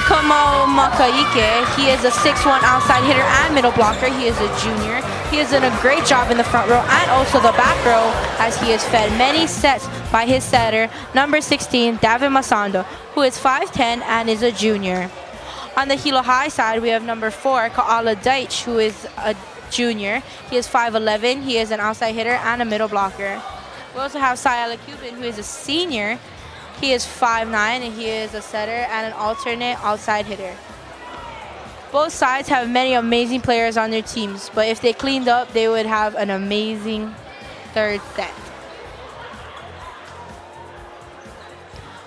Kamo Makaike. He is a 6'1" outside hitter and middle blocker. He is a junior. He has done a great job in the front row and also the back row as he has fed many sets by his setter, number 16, David Masando, who is 5'10" and is a junior. On the Hilo High side, we have number 4, Ka'ala Deitch, who is a junior. He is 5'11". He is an outside hitter and a middle blocker. We also have Sayala Cuban, who is a senior. He is 5'9", and he is a setter and an alternate outside hitter. Both sides have many amazing players on their teams, but if they cleaned up, they would have an amazing third set.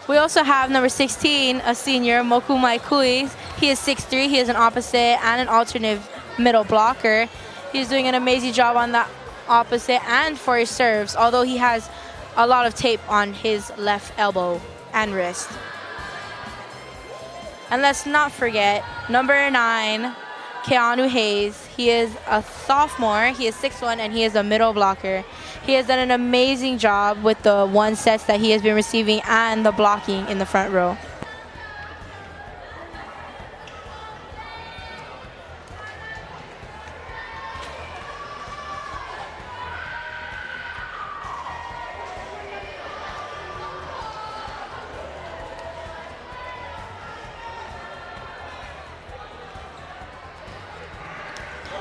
We also have number 16, a senior, Moku Maikui. He is 6'3". He is an opposite and an alternate middle blocker. He's doing an amazing job on the opposite and for his serves, although he has a lot of tape on his left elbow and wrist. And let's not forget number 9, Keanu Hayes. He is a sophomore. He is 6'1", and he is a middle blocker. He has done an amazing job with the 1 sets that he has been receiving and the blocking in the front row.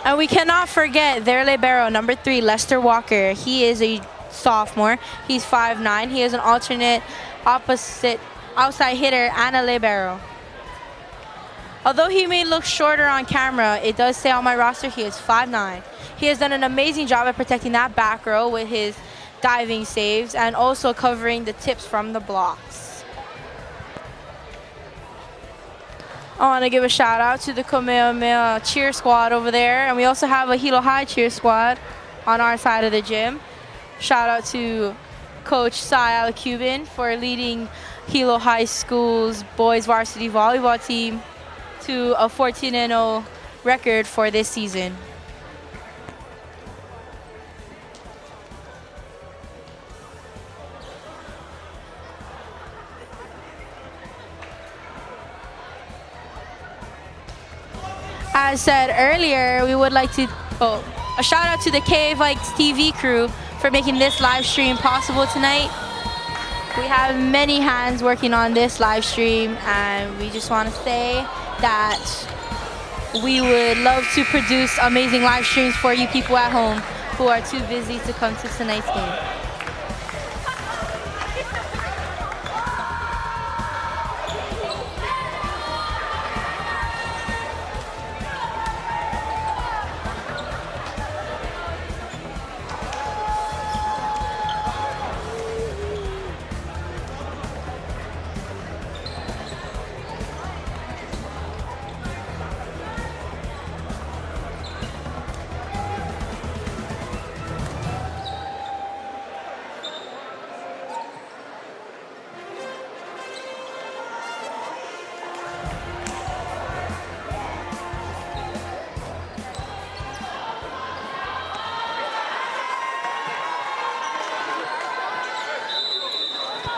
And we cannot forget their libero, number 3, Lester Walker. He is a sophomore. He's 5'9". He is an alternate opposite outside hitter and a libero. Although he may look shorter on camera, it does say on my roster he is 5'9". He has done an amazing job at protecting that back row with his diving saves and also covering the tips from the blocks. I want to give a shout out to the Kamehameha cheer squad over there. And we also have a Hilo High cheer squad on our side of the gym. Shout out to Coach Sayala Cuban for leading Hilo High School's boys varsity volleyball team to a 14-0 record for this season. as said earlier, we would like to, a shout out to the KA Vikes TV crew for making this live stream possible tonight. We have many hands working on this live stream, and we just want to say that we would love to produce amazing live streams for you people at home who are too busy to come to tonight's game.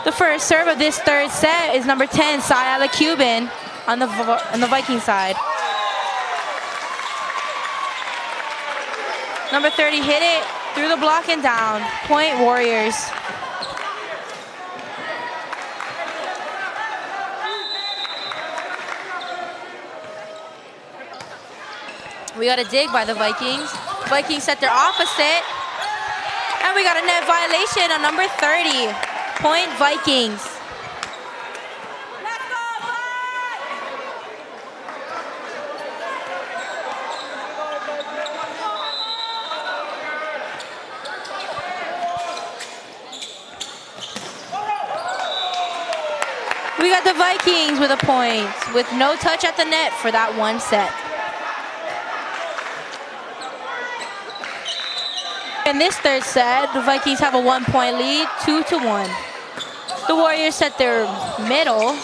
The first serve of this third set is number 10, Sayala Cuban on the Viking side. Number 30 hit it through the block and down. Point Warriors. We got a dig by the Vikings. Vikings set their opposite. And we got a net violation on number 30. Point Vikings. We got the Vikings with a point, with no touch at the net for that one set. In this third set, the Vikings have a 1-point lead, 2-1. The Warriors set their middle.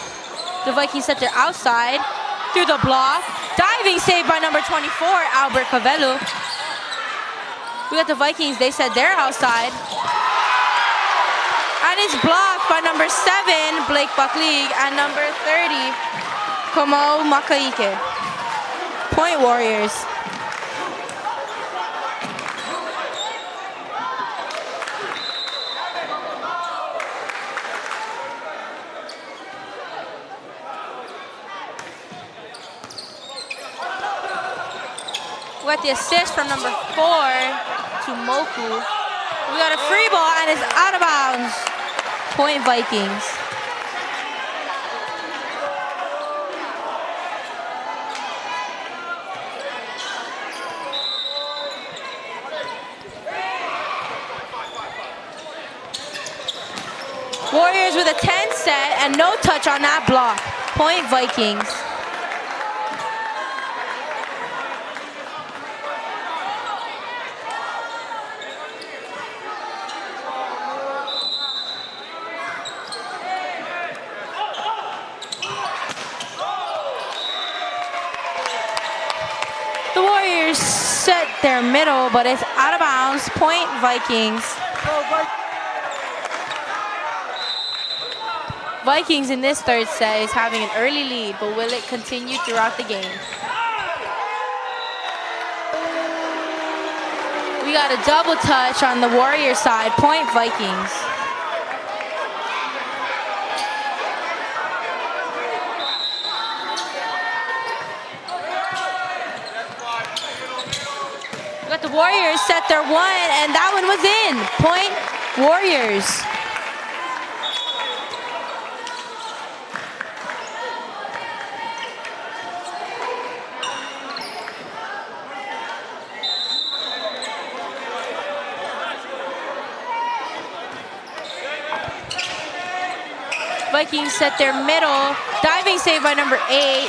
The Vikings set their outside through the block. Diving save by number 24, Albert Cavelu. We got the Vikings, they set their outside. And it's blocked by number 7, Blake Buckley, and number 30, Komo Makaike. Point Warriors. We got the assist from number 4 to Moku. We got a free ball and it's out of bounds. Point Vikings. Warriors with a 10 set and no touch on that block. Point Vikings. Set their middle, but it's out of bounds. Point Vikings. Vikings in this third set is having an early lead, but will it continue throughout the game? We got a double touch on the Warrior side. Point Vikings. The Warriors set their one, and that one was in. Point Warriors. Vikings set their middle. Diving save by number 8.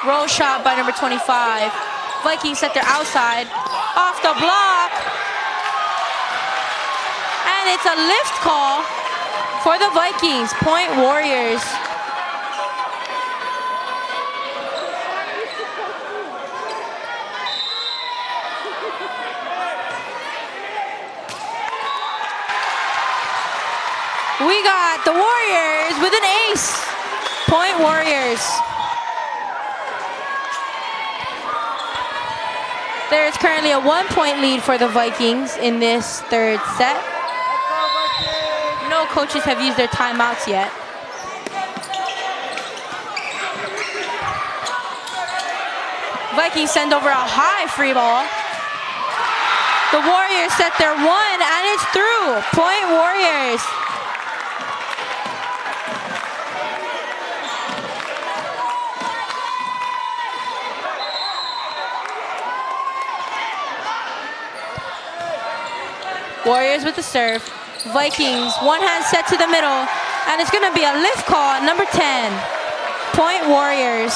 Roll shot by number 25. Vikings set their outside, off the block, and it's a lift call for the Vikings. Point Warriors. We got the Warriors with an ace. Point Warriors. There is currently a 1-point lead for the Vikings in this third set. No coaches have used their timeouts yet. Vikings send over a high free ball. The Warriors set their one, and it's through. Point Warriors. Warriors with the serve. Vikings, one hand set to the middle, and it's going to be a lift call at number 10. Point Warriors.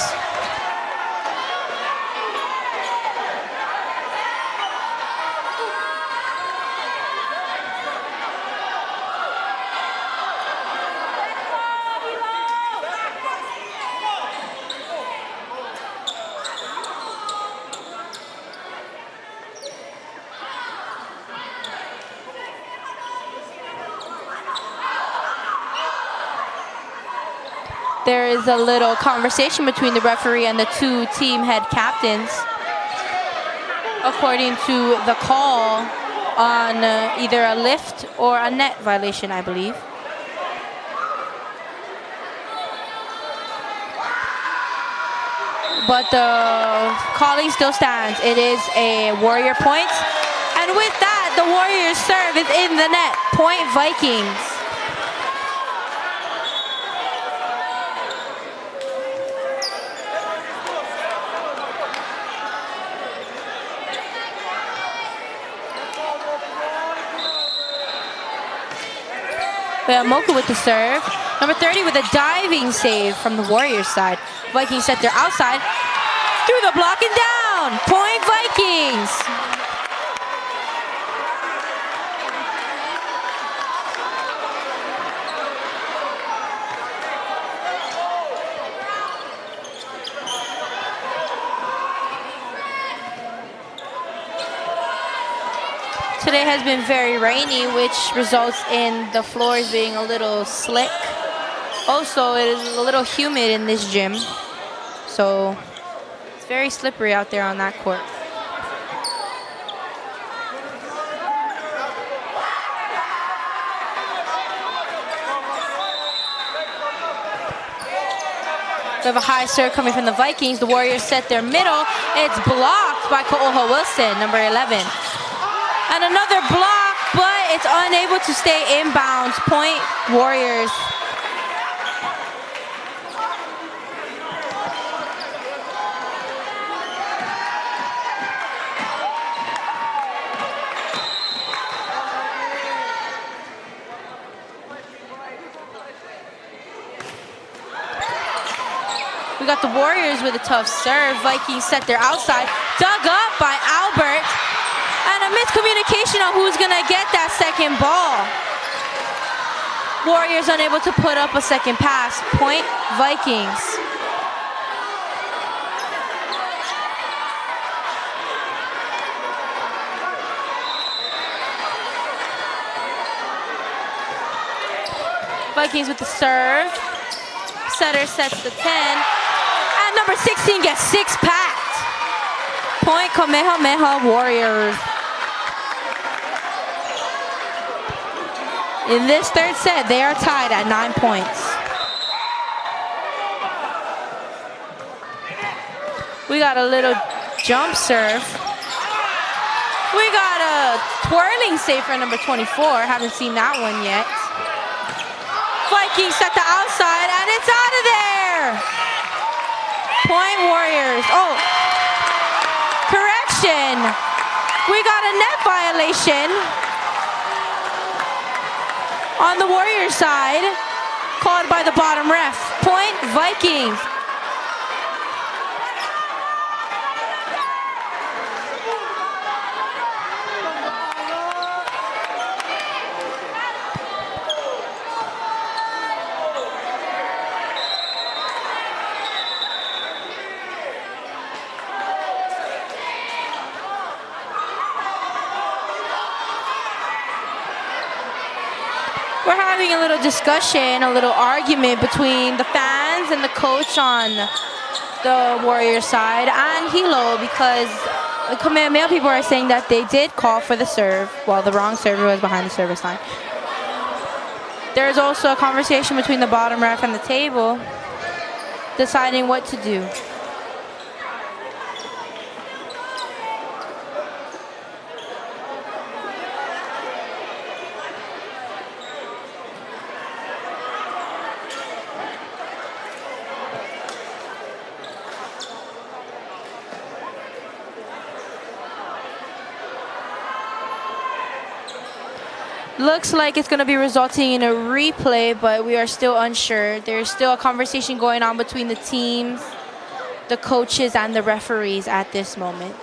There is a little conversation between the referee and the two team head captains, according to the call on either a lift or a net violation, I believe. But the calling still stands. It is a Warrior point. And with that, the Warriors serve is in the net. Point Vikings. We have Mocha with the serve. Number 30 with a diving save from the Warriors side. Vikings set their outside. Through the block and down. Point Vikings. Today has been very rainy, which results in the floors being a little slick. Also, it is a little humid in this gym, so it's very slippery out there on that court. We have a high serve coming from the Vikings. The Warriors set their middle. It's blocked by Ko'oha Wilson, number 11. And another block, but it's unable to stay inbounds. Point Warriors. We got the Warriors with a tough serve. Vikings set their outside. Dug up by Albert. And a miscommunication on who's going to get that second ball. Warriors unable to put up a second pass. Point Vikings. Vikings with the serve. Setter sets the 10. And number 16 gets 6 packed. Point Kamehameha Warriors. In this third set, they are tied at 9 points. We got a little jump serve. We got a twirling save for number 24. Haven't seen that one yet. Vikings set the outside, and it's out of there. Point Warriors. Oh, correction. We got a net violation on the Warriors side, called by the bottom ref. Point Vikings. We're having a little discussion, a little argument between the fans and the coach on the Warriors side and Hilo, because the Kamehameha people are saying that they did call for the serve while the wrong server was behind the service line. There's also a conversation between the bottom ref and the table deciding what to do. Looks like it's going to be resulting in a replay, but we are still unsure. There's still a conversation going on between the teams, the coaches, and the referees at this moment.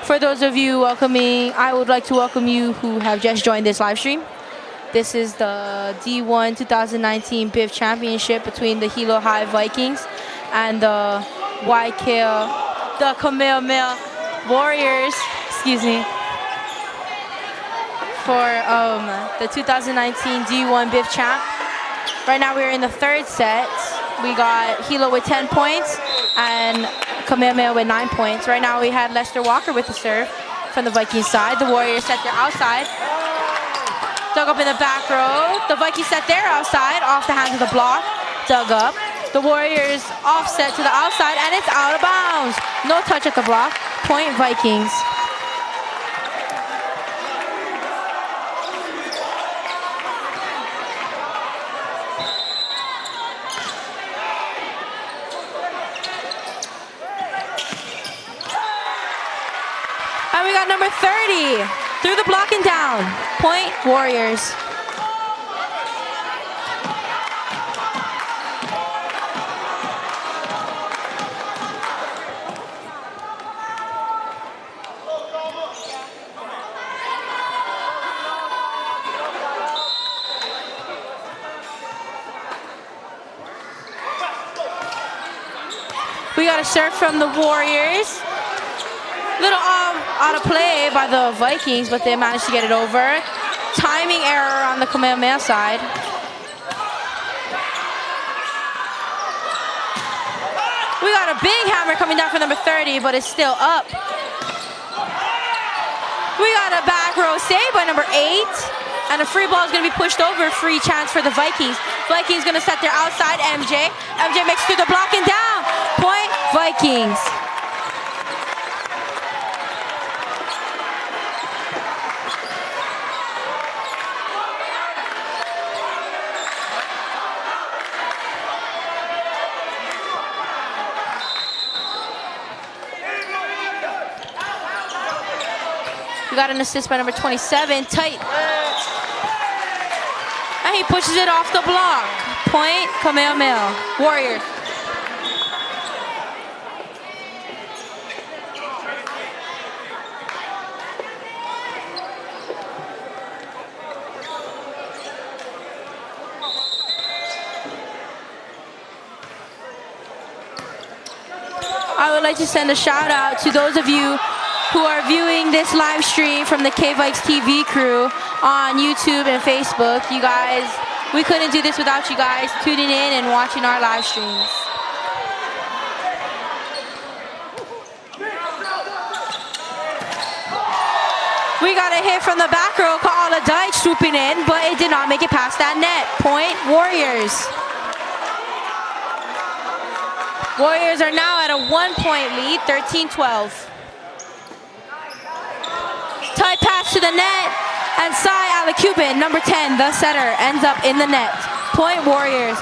For those of you welcoming, I would like to welcome you who have just joined this live stream. This is the D1 2019 BIF Championship between the Hilo High Vikings and the the Kamehameha Warriors, excuse me, for the 2019 D1 BIF Champ. Right now we're in the third set. We got Hilo with 10 points and Kamehameha with 9 points. Right now we had Lester Walker with the serve from the Vikings side. The Warriors set their outside. Dug up in the back row. The Vikings set their outside off the hands of the block. Dug up. The Warriors offset to the outside and it's out of bounds. No touch at the block. Point Vikings. And we got number 30 through the block and down. Point Warriors. We got a serve from the Warriors. Little out of play by the Vikings, but they managed to get it over. Timing error on the Kamehameha side. We got a big hammer coming down for number 30, but it's still up. We got a back row save by number 8. And a free ball is going to be pushed over. Free chance for the Vikings. Vikings going to set their outside MJ. MJ makes through the block and down. Point Vikings. We got an assist by number 27, tight. And he pushes it off the block. Point Kamehameha, Warrior. I would like to send a shout out to those of you who are viewing this live stream from the K-Vikes TV crew on YouTube and Facebook. You guys, we couldn't do this without you guys tuning in and watching our live streams. We got a hit from the back row, Kaala Dyke swooping in, but it did not make it past that net. Point Warriors. Warriors are now at a 1-point lead, 13-12. Tight pass to the net, and Sai Alakubin, number 10, the setter, ends up in the net. Point Warriors.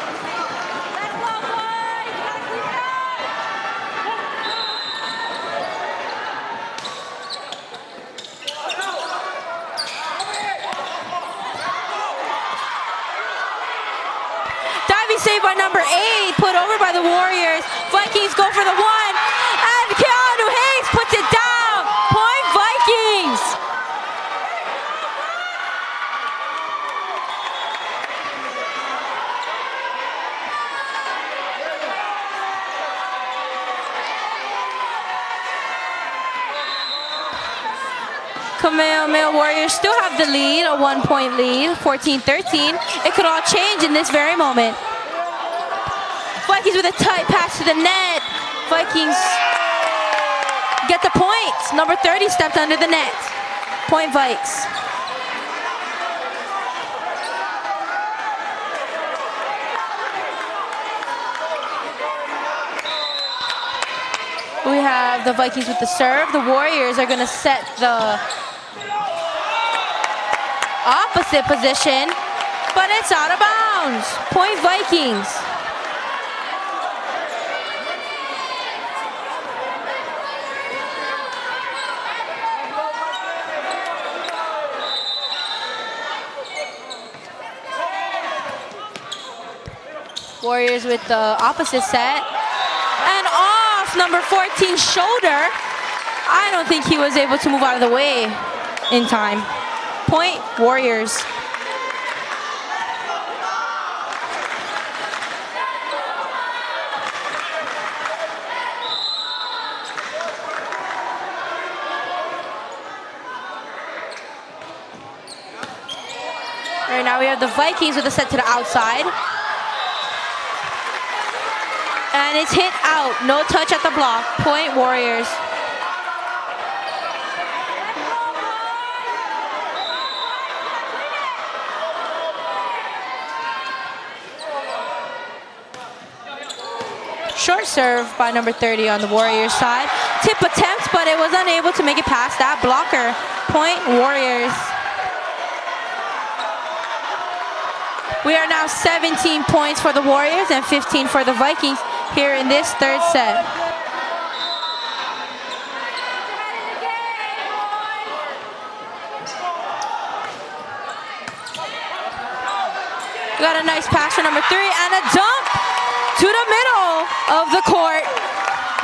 Diving save by number 8, put over by the Warriors. Vikings go for the one, and Keanu Hayes puts it down. Point Vikings. Kamehameha Warriors still have the lead, a 1-point lead, 14-13. It could all change in this very moment. Vikings with a tight pass to the net. get the point. Number 30 stepped under the net. Point Vikes. We have the Vikings with the serve. The Warriors are going to set the opposite position, but it's out of bounds. Point Vikings. Warriors with the opposite set. And off number 14's shoulder. I don't think he was able to move out of the way in time. Point Warriors. Right now we have the Vikings with a set to the outside. And it's hit out. No touch at the block. Point Warriors. Short serve by number 30 on the Warriors side. Tip attempt, but it was unable to make it past that blocker. Point Warriors. We are now 17 points for the Warriors and 15 for the Vikings here in this third set. We got a nice pass for number 3 and a dump to the middle of the court.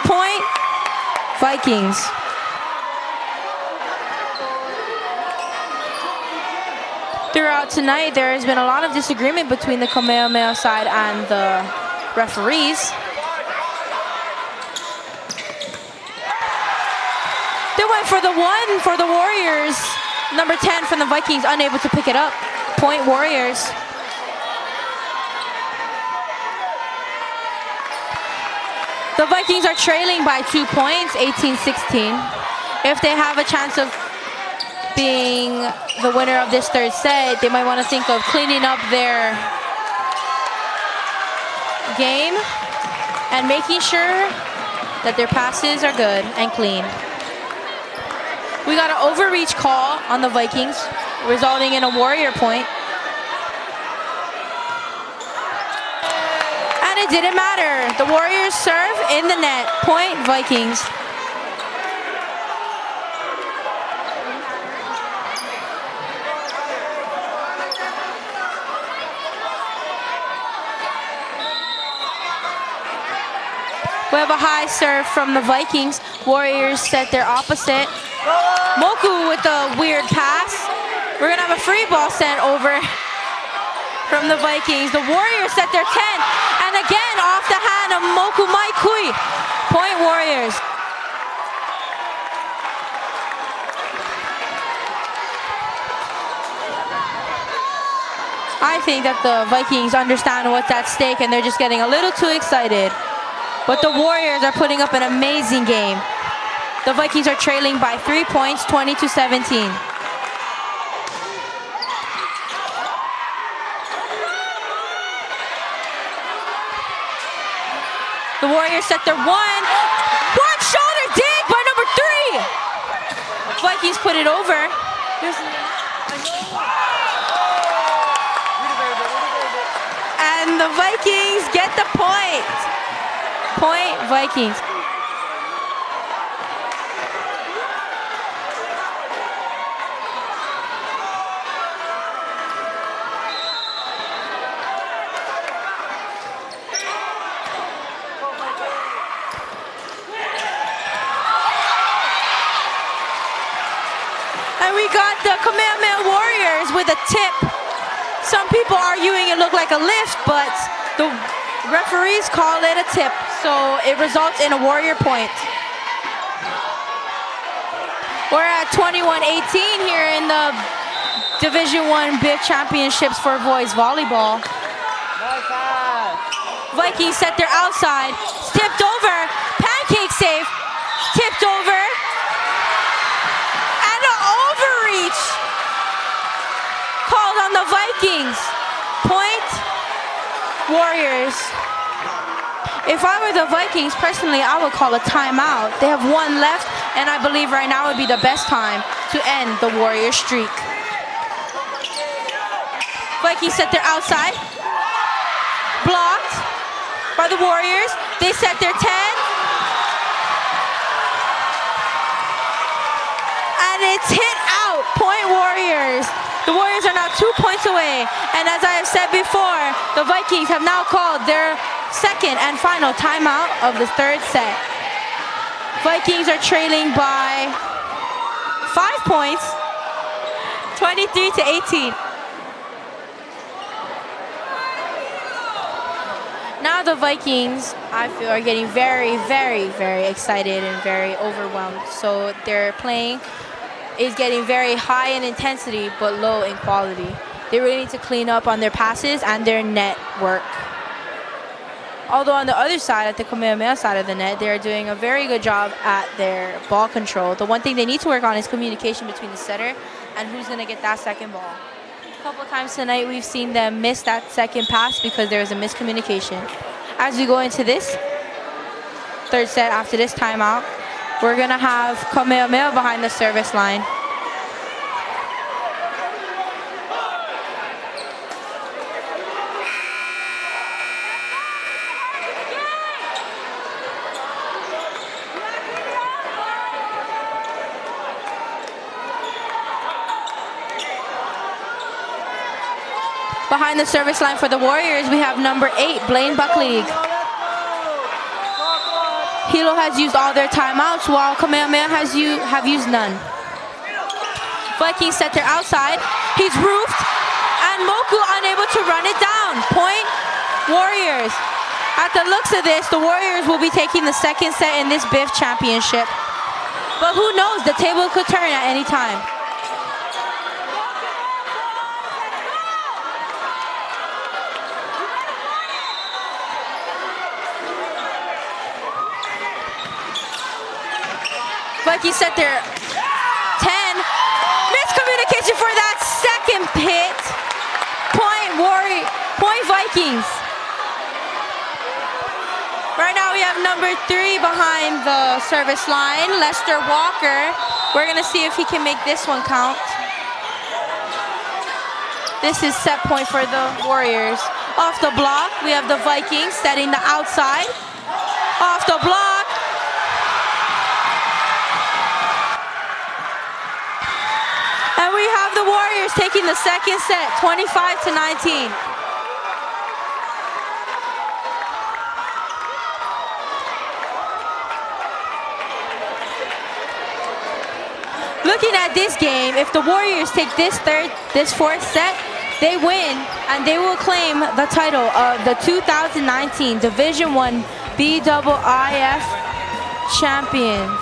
Point Vikings. Throughout tonight, there has been a lot of disagreement between the Kamehameha side and the referees. They went for the 1 for the Warriors. Number 10 from the Vikings, unable to pick it up. Point Warriors. The Vikings are trailing by 2 points, 18-16. If they have a chance of being the winner of this third set, they might want to think of cleaning up their game and making sure that their passes are good and clean. We got an overreach call on the Vikings, resulting in a Warrior point. And it didn't matter. The Warriors serve in the net. Point Vikings. We have a high serve from the Vikings. Warriors set their opposite. Moku with a weird pass. We're going to have a free ball sent over from the Vikings. The Warriors set their 10. And again, off the hand of Moku Maikui. Point Warriors. I think that the Vikings understand what's at stake and they're just getting a little too excited. But the Warriors are putting up an amazing game. The Vikings are trailing by 3 points, 20-17. The Warriors set their 1. One shoulder dig by number 3. Vikings put it over. And the Vikings get the point. Point Vikings. And we got the Kamehameha Warriors with a tip. Some people arguing it looked like a lift, but the referees call it a tip, so it results in a Warrior point. We're at 21-18 here in the Division I BIF Championships for boys volleyball. Vikings set their outside, tipped over, pancake save, tipped over, Warriors. If I were the Vikings, personally, I would call a timeout. They have one left, and I believe right now would be the best time to end the Warrior streak. Vikings set their outside. Blocked by the Warriors. They set their 10. And it's hit out. Point Warriors. The Warriors are now 2 points away. And as I have said before, the Vikings have now called their second and final timeout of the third set. Vikings are trailing by 5 points, 23-18. Now the Vikings, I feel, are getting very, very, very excited and very overwhelmed. So their playing is getting very high in intensity but low in quality. They really need to clean up on their passes and their net work. Although on the other side, at the Kamehameha side of the net, they're doing a very good job at their ball control. The one thing they need to work on is communication between the setter and who's going to get that second ball. A couple of times tonight, we've seen them miss that second pass because there was a miscommunication. As we go into this third set after this timeout, we're going to have Kamehameha behind the service line. Behind the service line for the Warriors, we have number 8, Blaine Buckleague. Hilo has used all their timeouts, while Kamehameha have used none. Vikings set their outside. He's roofed, and Moku unable to run it down. Point Warriors. At the looks of this, the Warriors will be taking the second set in this BIF championship. But who knows, the table could turn at any time. Vikings set their 10. Miscommunication for that second hit. Point Vikings. Right now we have number 3 behind the service line, Lester Walker. We're gonna see if he can make this one count. This is set point for the Warriors. Off the block, we have the Vikings setting the outside. Off the block. And we have the Warriors taking the second set, 25-19. Looking at this game, if the Warriors take this fourth set, they win and they will claim the title of the 2019 Division I BIIF champions.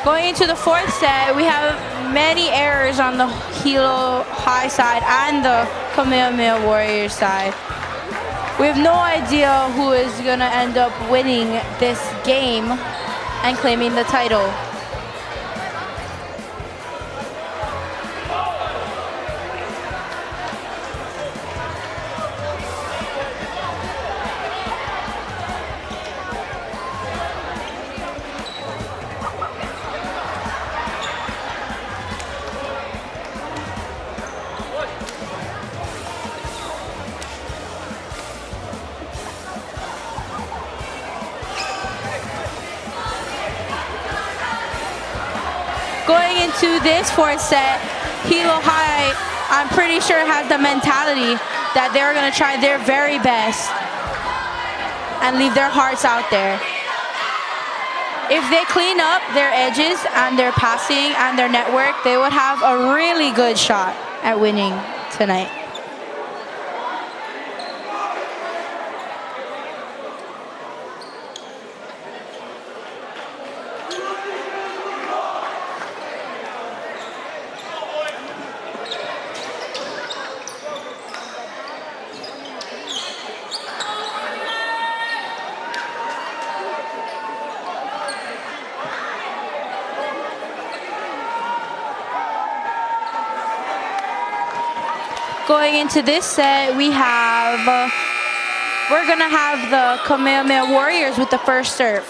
Going into the fourth set, we have many errors on the Hilo high side and the Kamehameha Warriors side. We have no idea who is going to end up winning this game and claiming the title. Going into this fourth set, Hilo High, I'm pretty sure, has the mentality that they're going to try their very best and leave their hearts out there. If they clean up their edges and their passing and their network, they would have a really good shot at winning tonight. Going into this set, we're gonna have the Kamehameha Warriors with the first serve.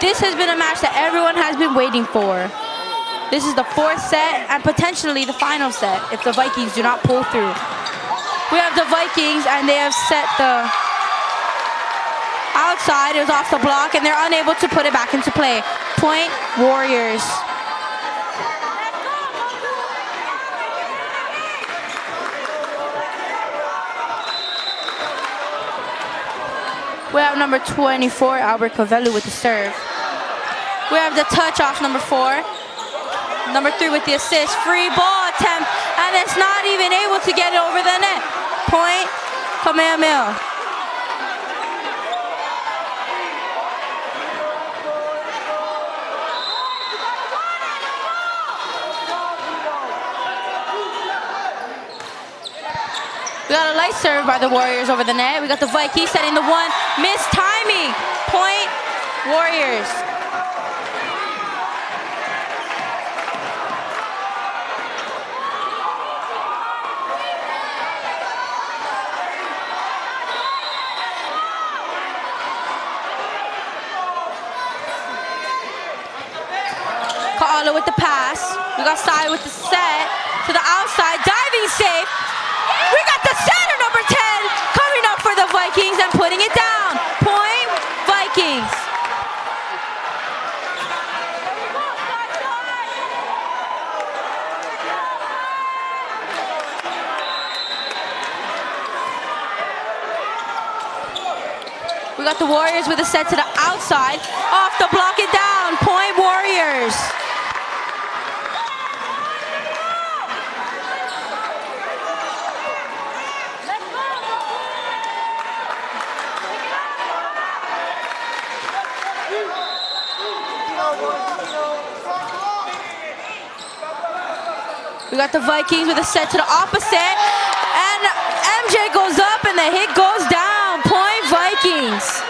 This has been a match that everyone has been waiting for. This is the fourth set and potentially the final set if the Vikings do not pull through. We have the Vikings and they have set the outside. It was off the block and they're unable to put it back into play. Point Warriors. We have number 24, Albert Covello, with the serve. We have the touch off number 4. Number 3 with the assist. Free ball attempt, and it's not even able to get it over the net. Point, Kamehameha. We got a light serve by the Warriors over the net. We got the Vikings setting the one. Missed timing. Point, Warriors. Kaala with the pass. We got Sai with the set to the outside. Diving save. We got the center, number 10, coming up for the Vikings and putting it down. Point, Vikings. We got the Warriors with a set to the outside. Off the block and down. Point, Warriors. We got the Vikings with a set to the opposite, and MJ goes up and the hit goes down. Point, Vikings.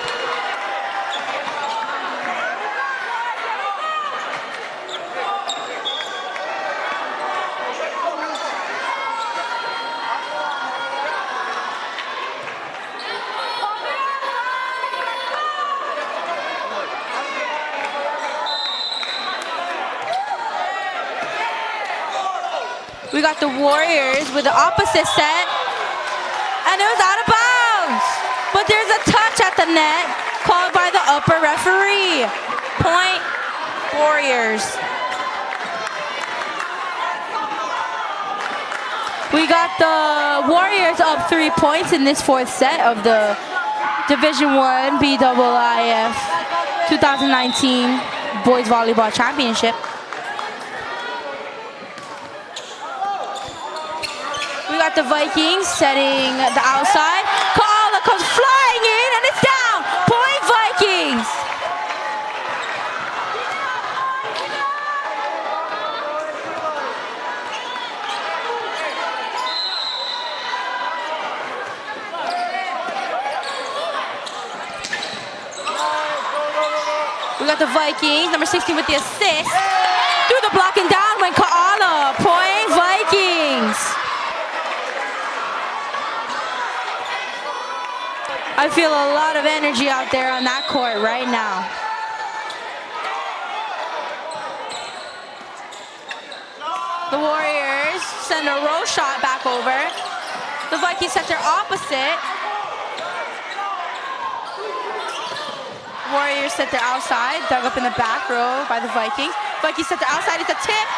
We got the Warriors with the opposite set, and it was out of bounds. But there's a touch at the net called by the upper referee. Point, Warriors. We got the Warriors up 3 points in this fourth set of the Division I BIIF 2019 Boys Volleyball Championship. We got the Vikings setting the outside. Kaala comes flying in and it's down. Point, Vikings. We got the Vikings, number 16 with the assist. Through the block and down went Kaala. I feel a lot of energy out there on that court right now. The Warriors send a roll shot back over. The Vikings set their opposite. Warriors set their outside, dug up in the back row by the Vikings. Vikings set their outside, it's a tip.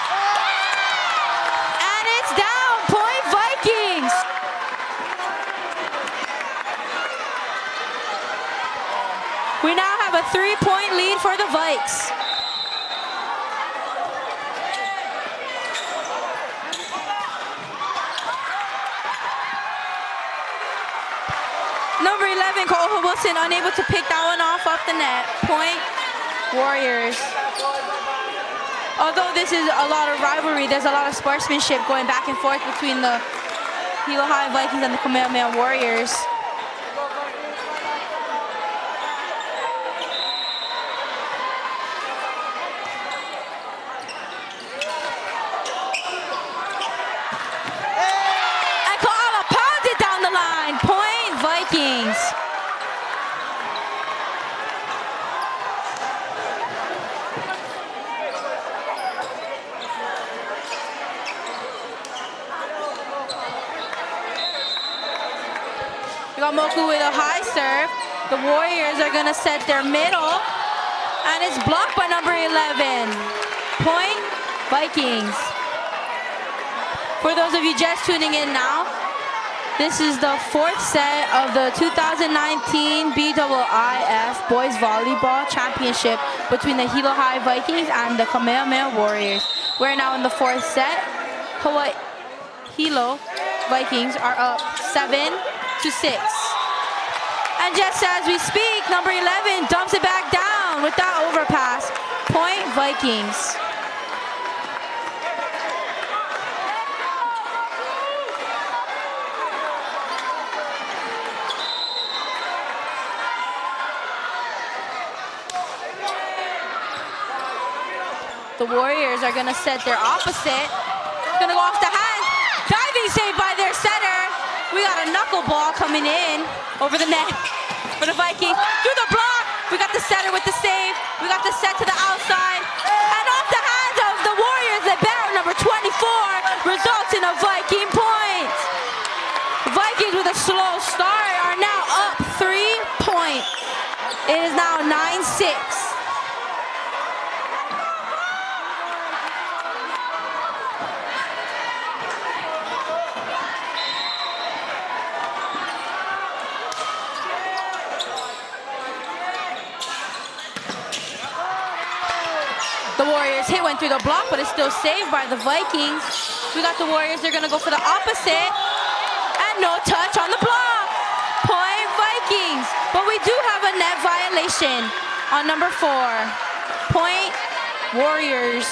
And it's down, point Vikings. We now have a 3-point lead for the Vikes. Number 11, Cole Wilson, unable to pick that one off the net. Point Warriors. Although this is a lot of rivalry, there's a lot of sportsmanship going back and forth between the Hilo High Vikings and the Kamehameha Warriors. Vikings. We got Moku with a high serve. The Warriors are going to set their middle, and it's blocked by number 11. Point Vikings. For those of you just tuning in now, this is the fourth set of the 2019 BIIF Boys Volleyball Championship between the Hilo High Vikings and the Kamehameha Warriors. We're now in the fourth set. Hilo Vikings are up 7-6. And just as we speak, number 11 dumps it back down with that overpass. Point Vikings. The Warriors are going to set their opposite. Going to go off the hand. Diving save by their setter. We got a knuckleball coming in over the net for the Vikings. Through the block. We got the setter with the save. We got the set to the outside. And off the hands of the Warriors, libero number 24 results in a Viking point. The Vikings with a slow start are now up 3 points. It is now 9-6. The Warriors hit went through the block, but it's still saved by the Vikings. We got the Warriors, they're gonna go for the opposite. And no touch on the block. Point Vikings. But we do have a net violation on number 4. Point Warriors.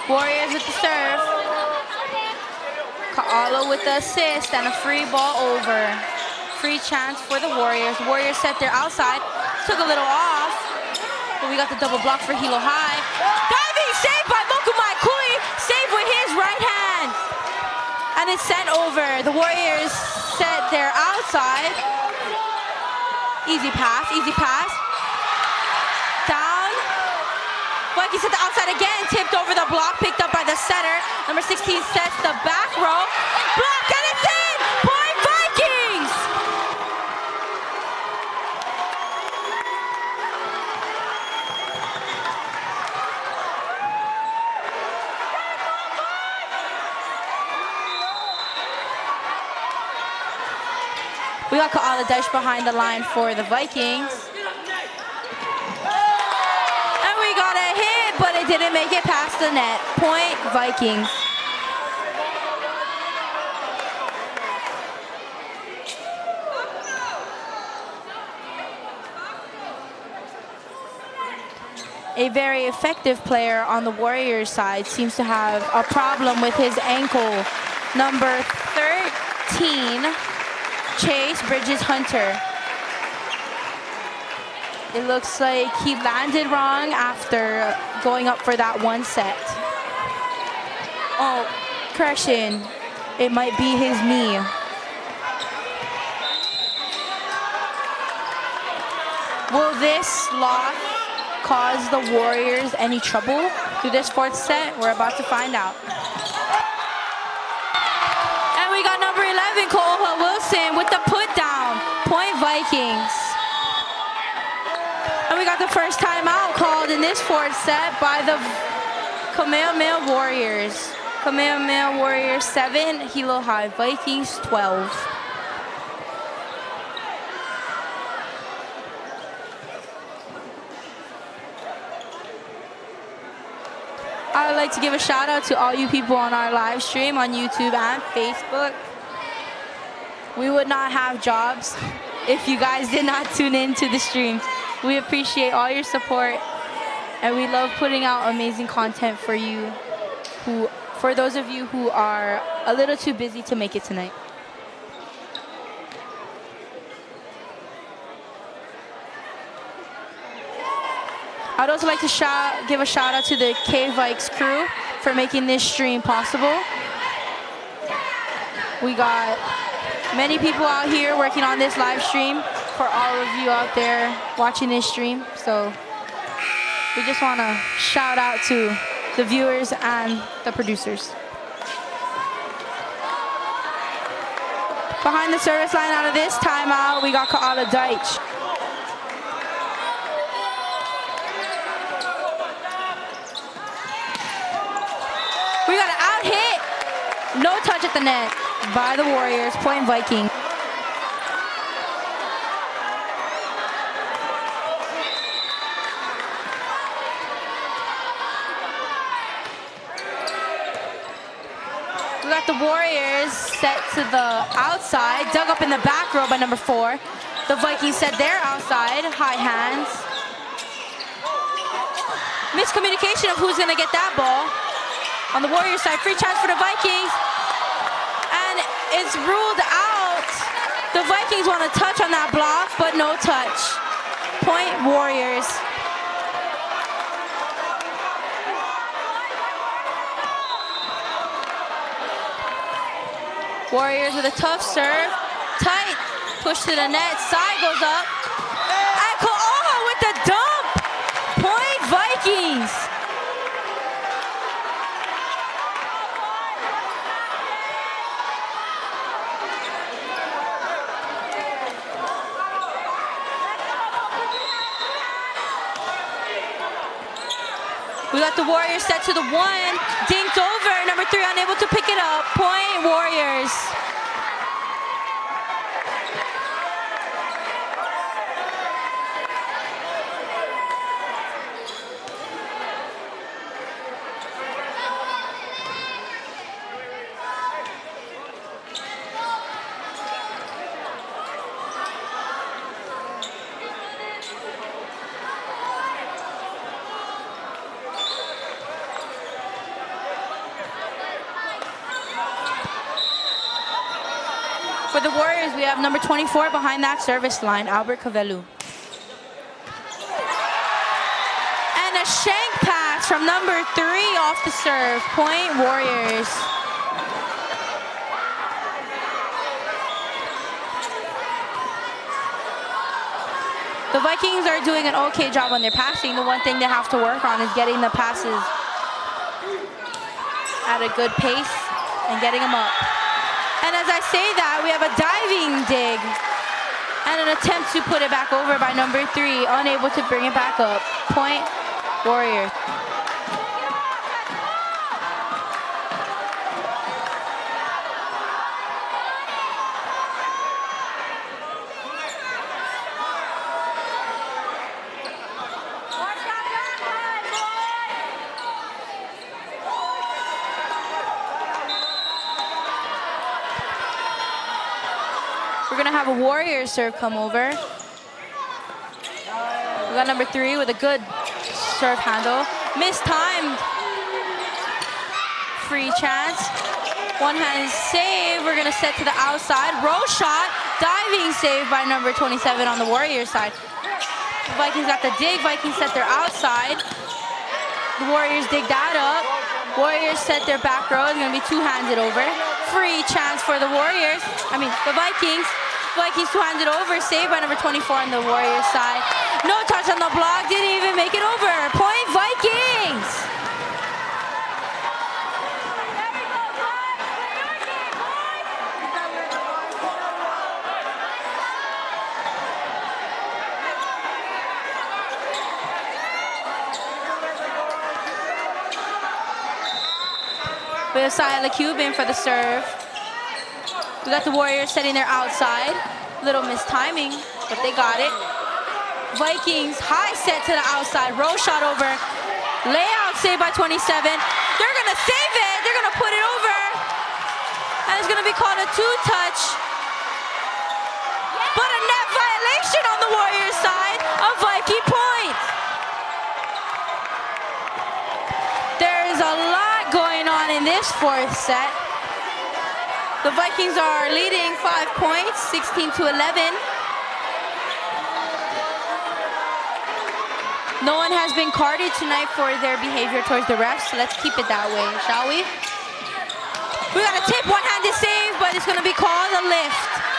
Warriors with the serve. Kaala with the assist and a free ball over. Free chance for the Warriors. Warriors set their outside. Took a little off. But we got the double block for Hilo High. Diving save by Mokumai Kui. Save with his right hand. And it's sent over. The Warriors set their outside. Easy pass, easy pass. Down. Vikings hit the outside again, tipped over the block, picked up by the setter. Number 16 sets the back row. Block, and it's in! Point Vikings! We got Kaala Desh behind the line for the Vikings. Got a hit, but it didn't make it past the net. Point Vikings. A very effective player on the Warriors side seems to have a problem with his ankle. Number 18, Chase Bridges Hunter. It looks like he landed wrong after going up for that one set. Oh, correction. It might be his knee. Will this loss cause the Warriors any trouble through this fourth set? We're about to find out. And we got number 11, Cole Wilson with the put down. Point Vikings. And we got the first timeout called in this fourth set by the Kamehameha Warriors. Kamehameha Warriors 7, Hilo High Vikings 12. I would like to give a shout out to all you people on our live stream on YouTube and Facebook. We would not have jobs if you guys did not tune in to the streams. We appreciate all your support, and we love putting out amazing content for you, for those of you who are a little too busy to make it tonight. I'd also like to give a shout out to the K-Vikes crew for making this stream possible. We got many people out here working on this live stream for all of you out there watching this stream. So we just want to shout out to the viewers and the producers. Behind the service line out of this timeout, we got Kaala Deitch. We got an out hit, no touch at the net by the Warriors, point Viking. We got the Warriors set to the outside, dug up in the back row by number 4. The Vikings set their outside, high hands. Miscommunication of who's gonna get that ball. On the Warriors side, free chance for the Vikings. And it's ruled out. The Vikings want to touch on that block, but no touch. Point Warriors. Warriors with a tough serve. Tight. Push to the net. Side goes up. And Ko'oha with the dump. Point Vikings. We got the Warriors set to the 1. Dinked over. Number 3 unable to pick it up. Point Warriors. For the Warriors, we have number 24 behind that service line, Albert Cavelu. And a shank pass from number 3 off the serve. Point Warriors. The Vikings are doing an okay job on their passing. The one thing they have to work on is getting the passes at a good pace and getting them up. And as I say that, we have a diving dig and an attempt to put it back over by number 3, unable to bring it back up. Point Warriors. We're gonna have a Warriors serve come over. We got number 3 with a good serve handle. Mistimed free chance. One-hand save. We're going to set to the outside. Roll shot. Diving save by number 27 on the Warriors side. The Vikings got the dig. Vikings set their outside. The Warriors dig that up. Warriors set their back row. It's going to be two-handed over. Free chance for the Warriors. The Vikings. Vikings two-handed over. Saved by number 24 on the Warriors side. No touch on the block. Didn't even make it over. Point Vikings. We have Saya Cuban for the serve. We got the Warriors setting their outside. Little mistiming, but they got it. Vikings high set to the outside. Roll shot over. Layout saved by 27. They're going to save it. They're going to put it over. And it's going to be called a two-touch. But a net violation on the Warriors side. A Viking point. There is a lot going on in this fourth set. The Vikings are leading 5 points, 16-11. No one has been carded tonight for their behavior towards the refs, so let's keep it that way, shall we? We got a tip, one-handed save, but it's going to be called a lift.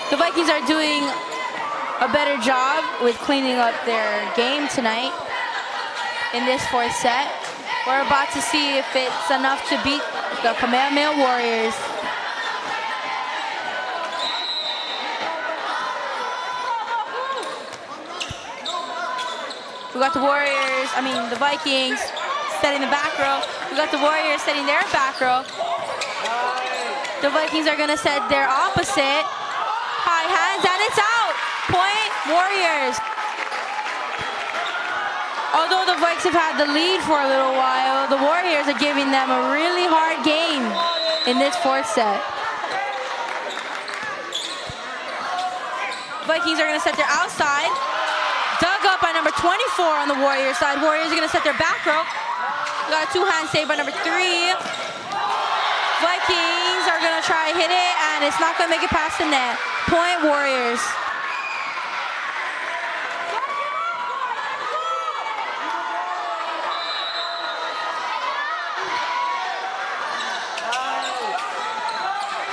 The Vikings are doing a better job with cleaning up their game tonight in this fourth set. We're about to see if it's enough to beat the Kamehameha Warriors. We got the Vikings setting the back row. We got the Warriors setting their back row. The Vikings are going to set their opposite. High hands, and it's out. Point Warriors. Although the Vikes have had the lead for a little while, the Warriors are giving them a really hard game in this fourth set. Vikings are going to set their outside. Dug up by number 24 on the Warriors side. Warriors are going to set their back row. We got a two-hand save by number 3. Vikings are going to try to hit it, and it's not going to make it past the net. Point Warriors.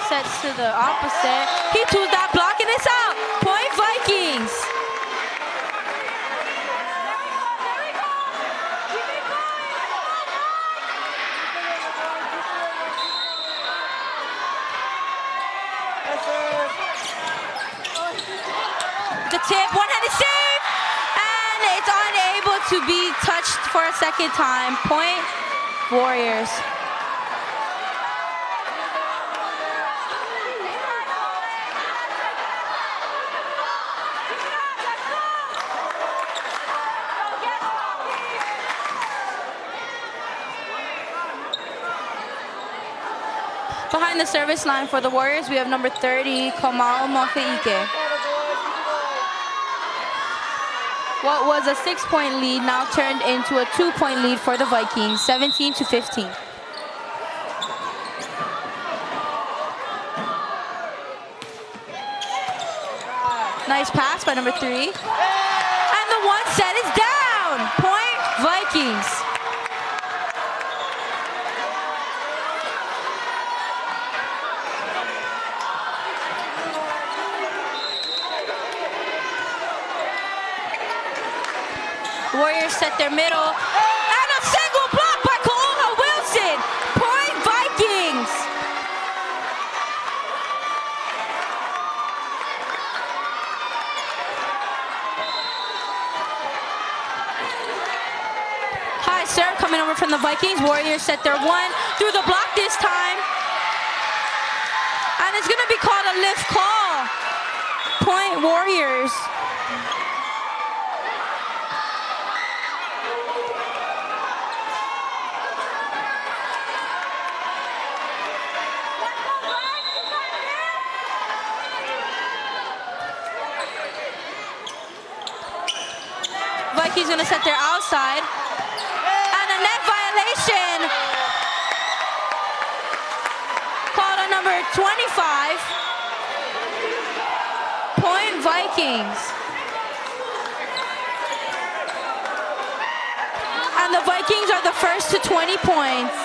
Sets to the opposite. He threw that block, and it's out. Point Vikings. The tip, one-handed save, and it's unable to be touched for a second time. Point Warriors. Behind the service line for the Warriors, we have number 30, Kamehameha. What was a 6-point lead now turned into a 2-point lead for the Vikings, 17-15. Nice pass by number 3. And the one set is down. Point Vikings. The Warriors set their middle, and a single block by Kamehameha Wilson. Point Vikings. High serve coming over from the Vikings. Warriors set their one through the block this time, and it's going to be called a lift call. Point Warriors. Vikings gonna set their outside. And a net violation. Called on number 25. Point Vikings. And the Vikings are the first to 20 points.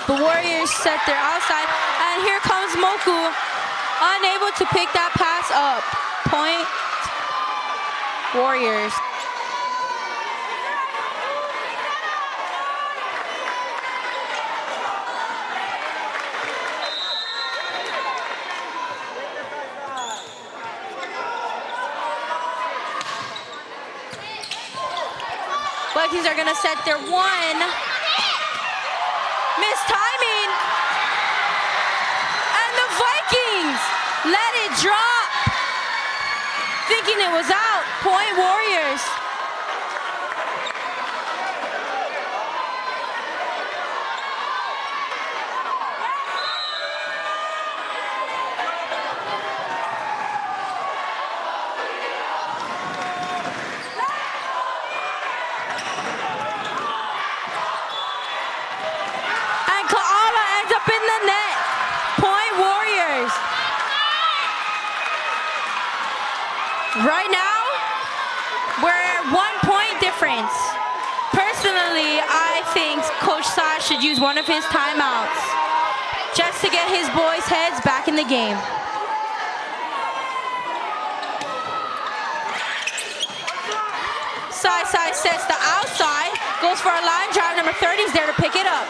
The Warriors set their outside, and here comes Moku, unable to pick that pass up. Point Warriors. Vikings are gonna set their one. Missed timing. And the Vikings let it drop. Thinking it was out. Point Warriors. Right now, we're 1 point difference. Personally, I think Coach Sai should use one of his timeouts just to get his boys' heads back in the game. Sai sets the outside, goes for a line drive. Number 30 is there to pick it up.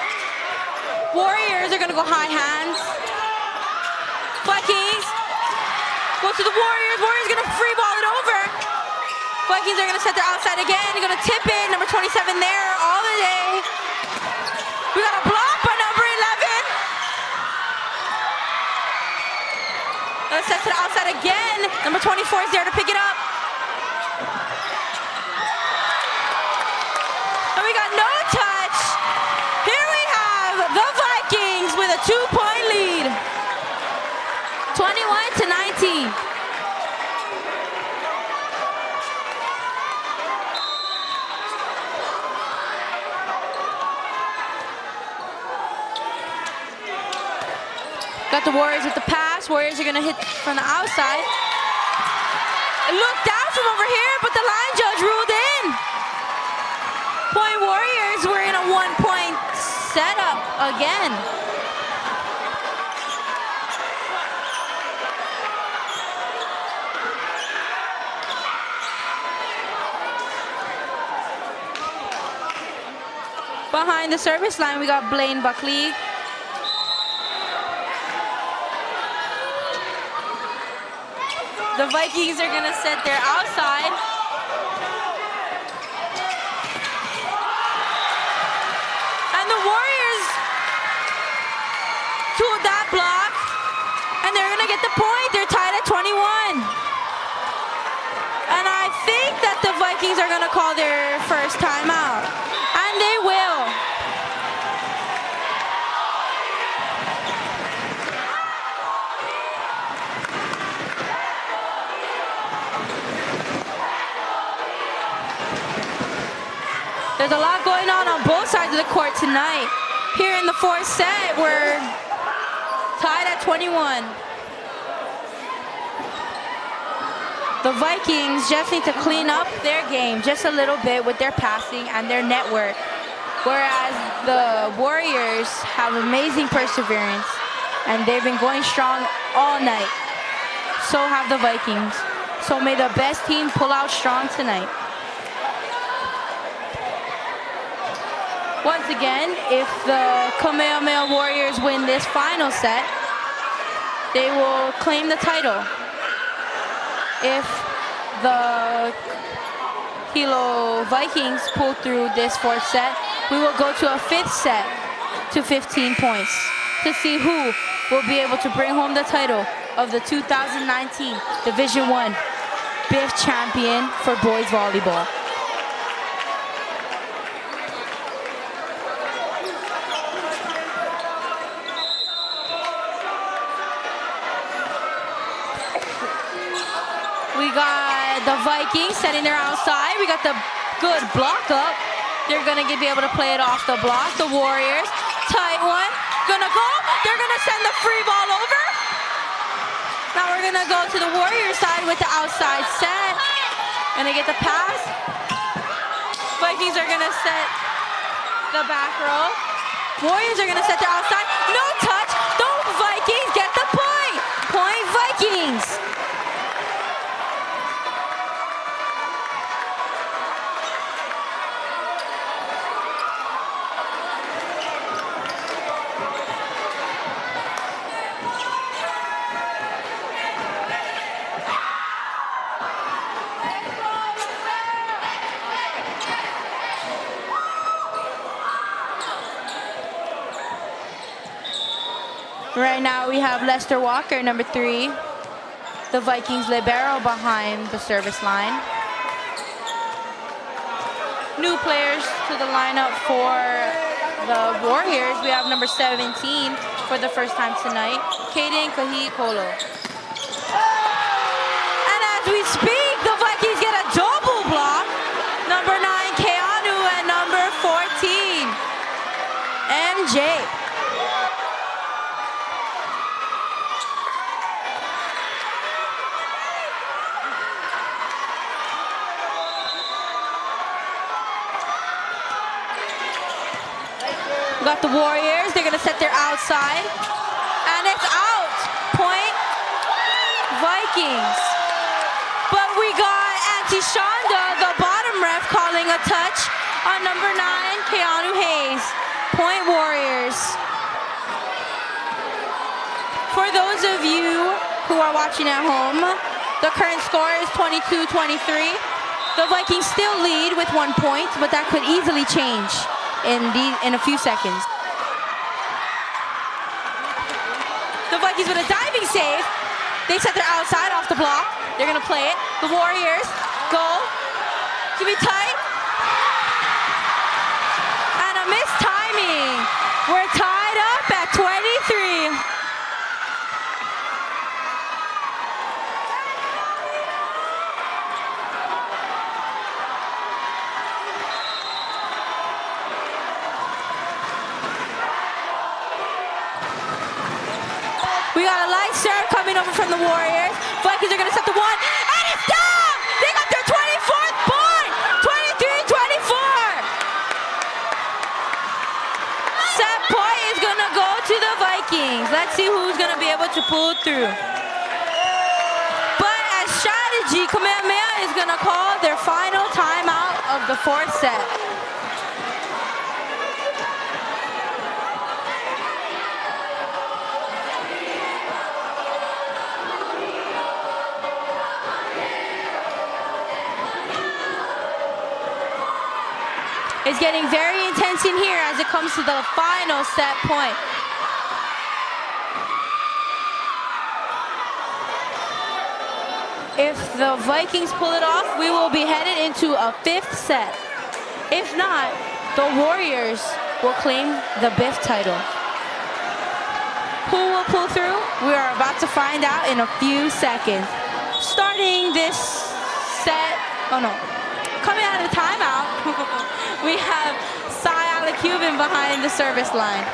Warriors are gonna go high hands. Vikings go to the Warriors. Warriors gonna free ball it over. Vikings are gonna set their outside again. They're gonna tip it. Number 27 there all the day. We got a block by number 11. Gonna set to the outside again. Number 24 is there to pick it up. And we got no touch. Here we have the Vikings with a 2-point lead. 21-19. Got the Warriors with the pass. Warriors are gonna hit from the outside. It looked out from over here, but the line judge ruled in. Point Warriors were in a 1-point setup again. Behind the service line, we got Blaine Buckley. The Vikings are gonna set their outside. And the Warriors took that block, and they're gonna get the point. They're tied at 21. And I think that the Vikings are gonna call their first timeout. And they will. There's a lot going on both sides of the court tonight. Here in the fourth set, we're tied at 21. The Vikings just need to clean up their game just a little bit with their passing and their network, whereas the Warriors have amazing perseverance, and they've been going strong all night. So have the Vikings. So may the best team pull out strong tonight. Once again, if the Kamehameha Warriors win this final set, they will claim the title. If the Hilo Vikings pull through this fourth set, we will go to a fifth set to 15 points to see who will be able to bring home the title of the 2019 Division I BIF champion for boys volleyball. We got the Vikings setting their outside. We got the good block up. They're gonna be able to play it off the block. The Warriors, tight one, gonna go. They're gonna send the free ball over. Now we're gonna go to the Warriors side with the outside set. Gonna get the pass. Vikings are gonna set the back row. Warriors are gonna set their outside. No touch. The Vikings get the point. Point Vikings. Right now we have Lester Walker, number 3, the Vikings libero behind the service line. New players to the lineup for the Warriors. We have number 17 for the first time tonight, Kaden Kahikolo. And as we speak, the Vikings get a double block. Number 9, Keanu, and number 14, MJ. We got the Warriors. They're gonna set their outside, and it's out. Point Vikings. But we got Auntie Shonda, the bottom ref, calling a touch on number 9, Keanu Hayes. Point Warriors. For those of you who are watching at home, the current score is 22-23. The Vikings still lead with 1 point, but that could easily change in a few seconds. The Vikings with a diving save. They set their outside off the block. They're gonna play it. The Warriors go. To be tight. And a missed timing. We're tied up at 23. We got a light serve coming over from the Warriors. Vikings are gonna set the one, and it's down! They got their 24th point! 23-24! Set point is gonna go to the Vikings. Let's see who's gonna be able to pull through. But as strategy, Kamehameha is gonna call their final timeout of the 4th set. It's getting very intense in here as it comes to the final set point. If the Vikings pull it off, we will be headed into a 5th set. If not, the Warriors will claim the BIF title. Who will pull through? We are about to find out in a few seconds. Starting this set, coming out of the timeout, we have Cy Cuban behind the service line.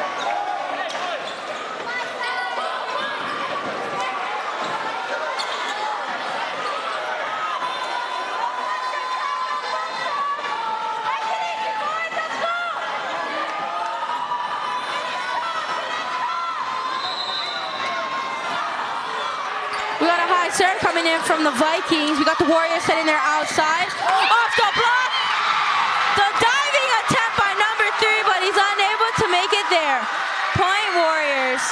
We got a high serve coming in from the Vikings. We got the Warriors setting their outside. Off the block! The diving attempt by number 3, but he's unable to make it there. Point Warriors.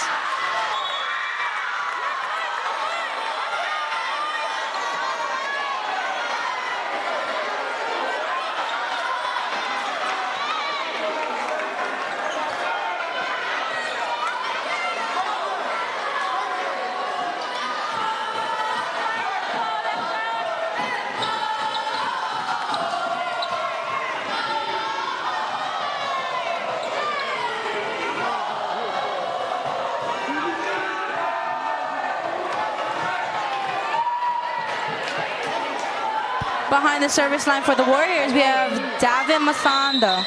behind the service line for the Warriors, we have Davin Masanda.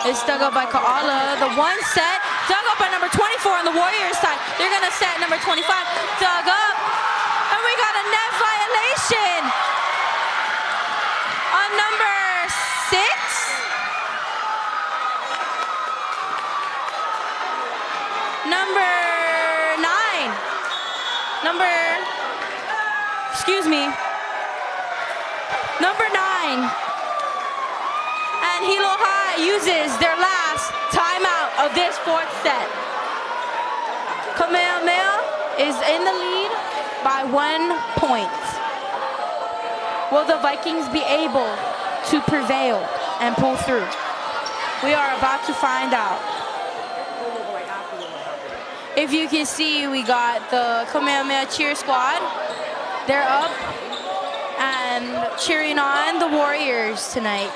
It's dug up by Kaala. The one set, dug up by number 24 on the Warriors side. They're gonna set number 25, dug up. And we got a net violation on number 6. Number 9. And Hilo High uses their last timeout of this 4th set. Kamehameha is in the lead by 1 point. Will the Vikings be able to prevail and pull through? We are about to find out. If you can see, we got the Kamehameha cheer squad. They're up and cheering on the Warriors tonight.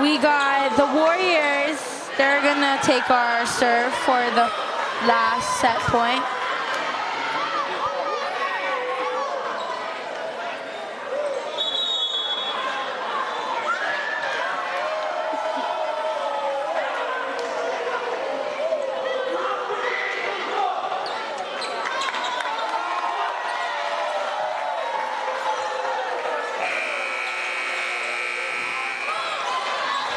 We got the Warriors. They're gonna take our serve for the last set point.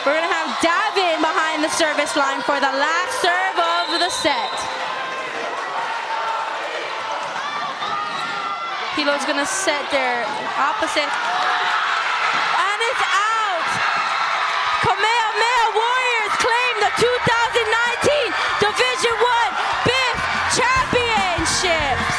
We're gonna have Davin behind the service line for the last serve of the set. Hilo's gonna set their opposite. And it's out! Kamehameha Warriors claim the 2019 Division I BIF Championships.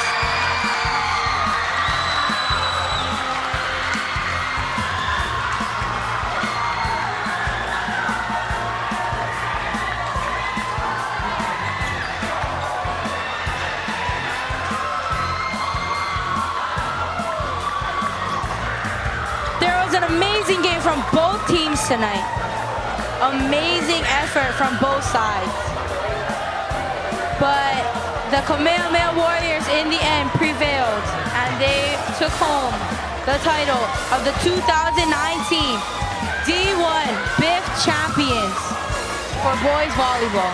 An amazing game from both teams tonight. Amazing effort from both sides. But the Kamehameha Warriors in the end prevailed and they took home the title of the 2019 D1 BIF Champions for boys volleyball.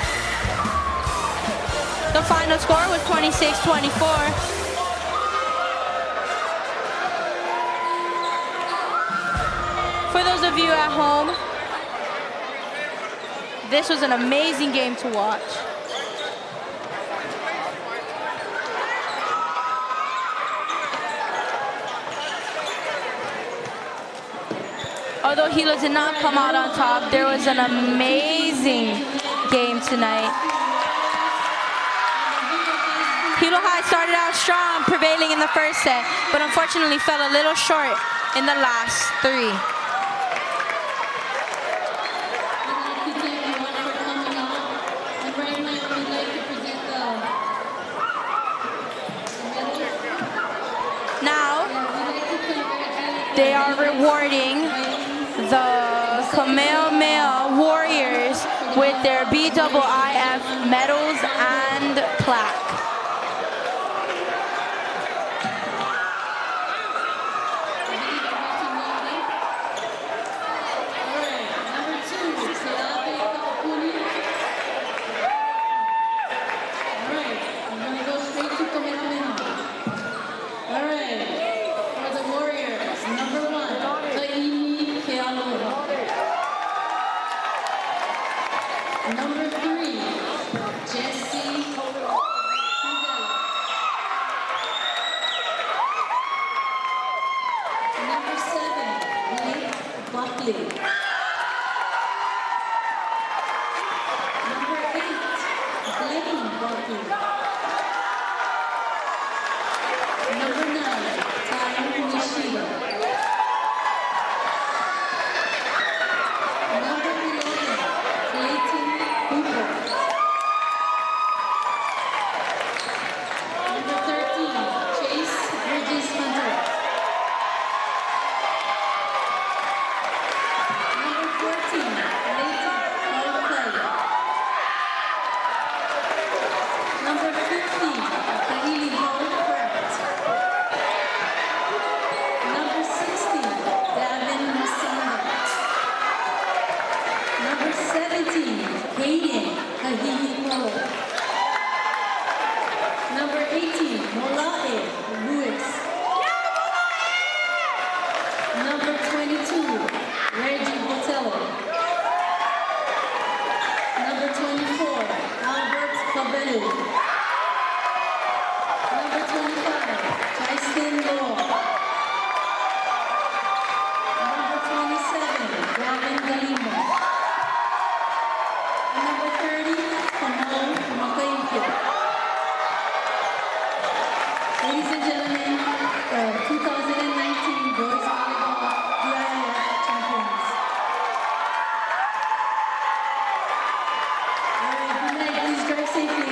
The final score was 26-24. For those of you at home, this was an amazing game to watch. Although Hilo did not come out on top, there was an amazing game tonight. Hilo High started out strong, prevailing in the first set, but unfortunately fell a little short in the last 3. They are rewarding the Kamehameha Warriors with their BIIF medals and plaque. Number 25, Jaistin Law. Number 27, Robin Galimo. And number 30, Kamal Makaipio. Ladies and gentlemen, the 2019 Boys Volleyball VIF champions. All right, good night. Please drive safely.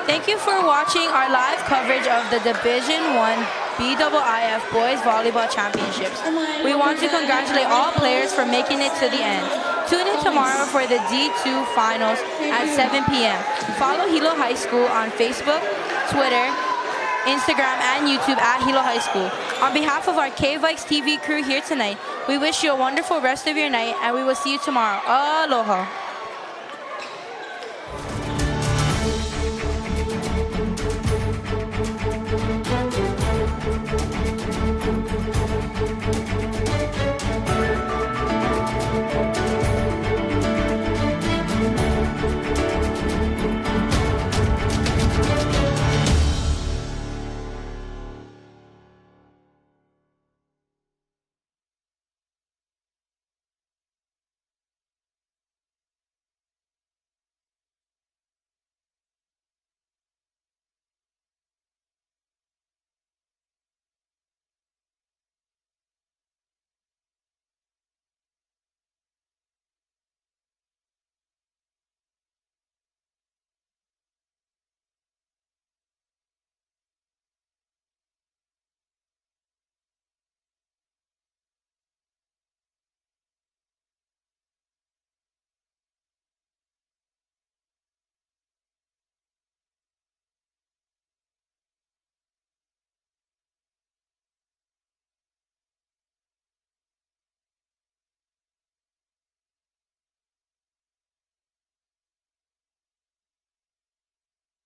Thank you for watching our live coverage of the Division I BIIF Boys Volleyball Championships. We want to congratulate all players for making it to the end. Tune in tomorrow for the D2 finals at 7 p.m. Follow Hilo High School on Facebook, Twitter, Instagram, and YouTube at Hilo High School. On behalf of our K-Vikes TV crew here tonight, we wish you a wonderful rest of your night, and we will see you tomorrow. Aloha.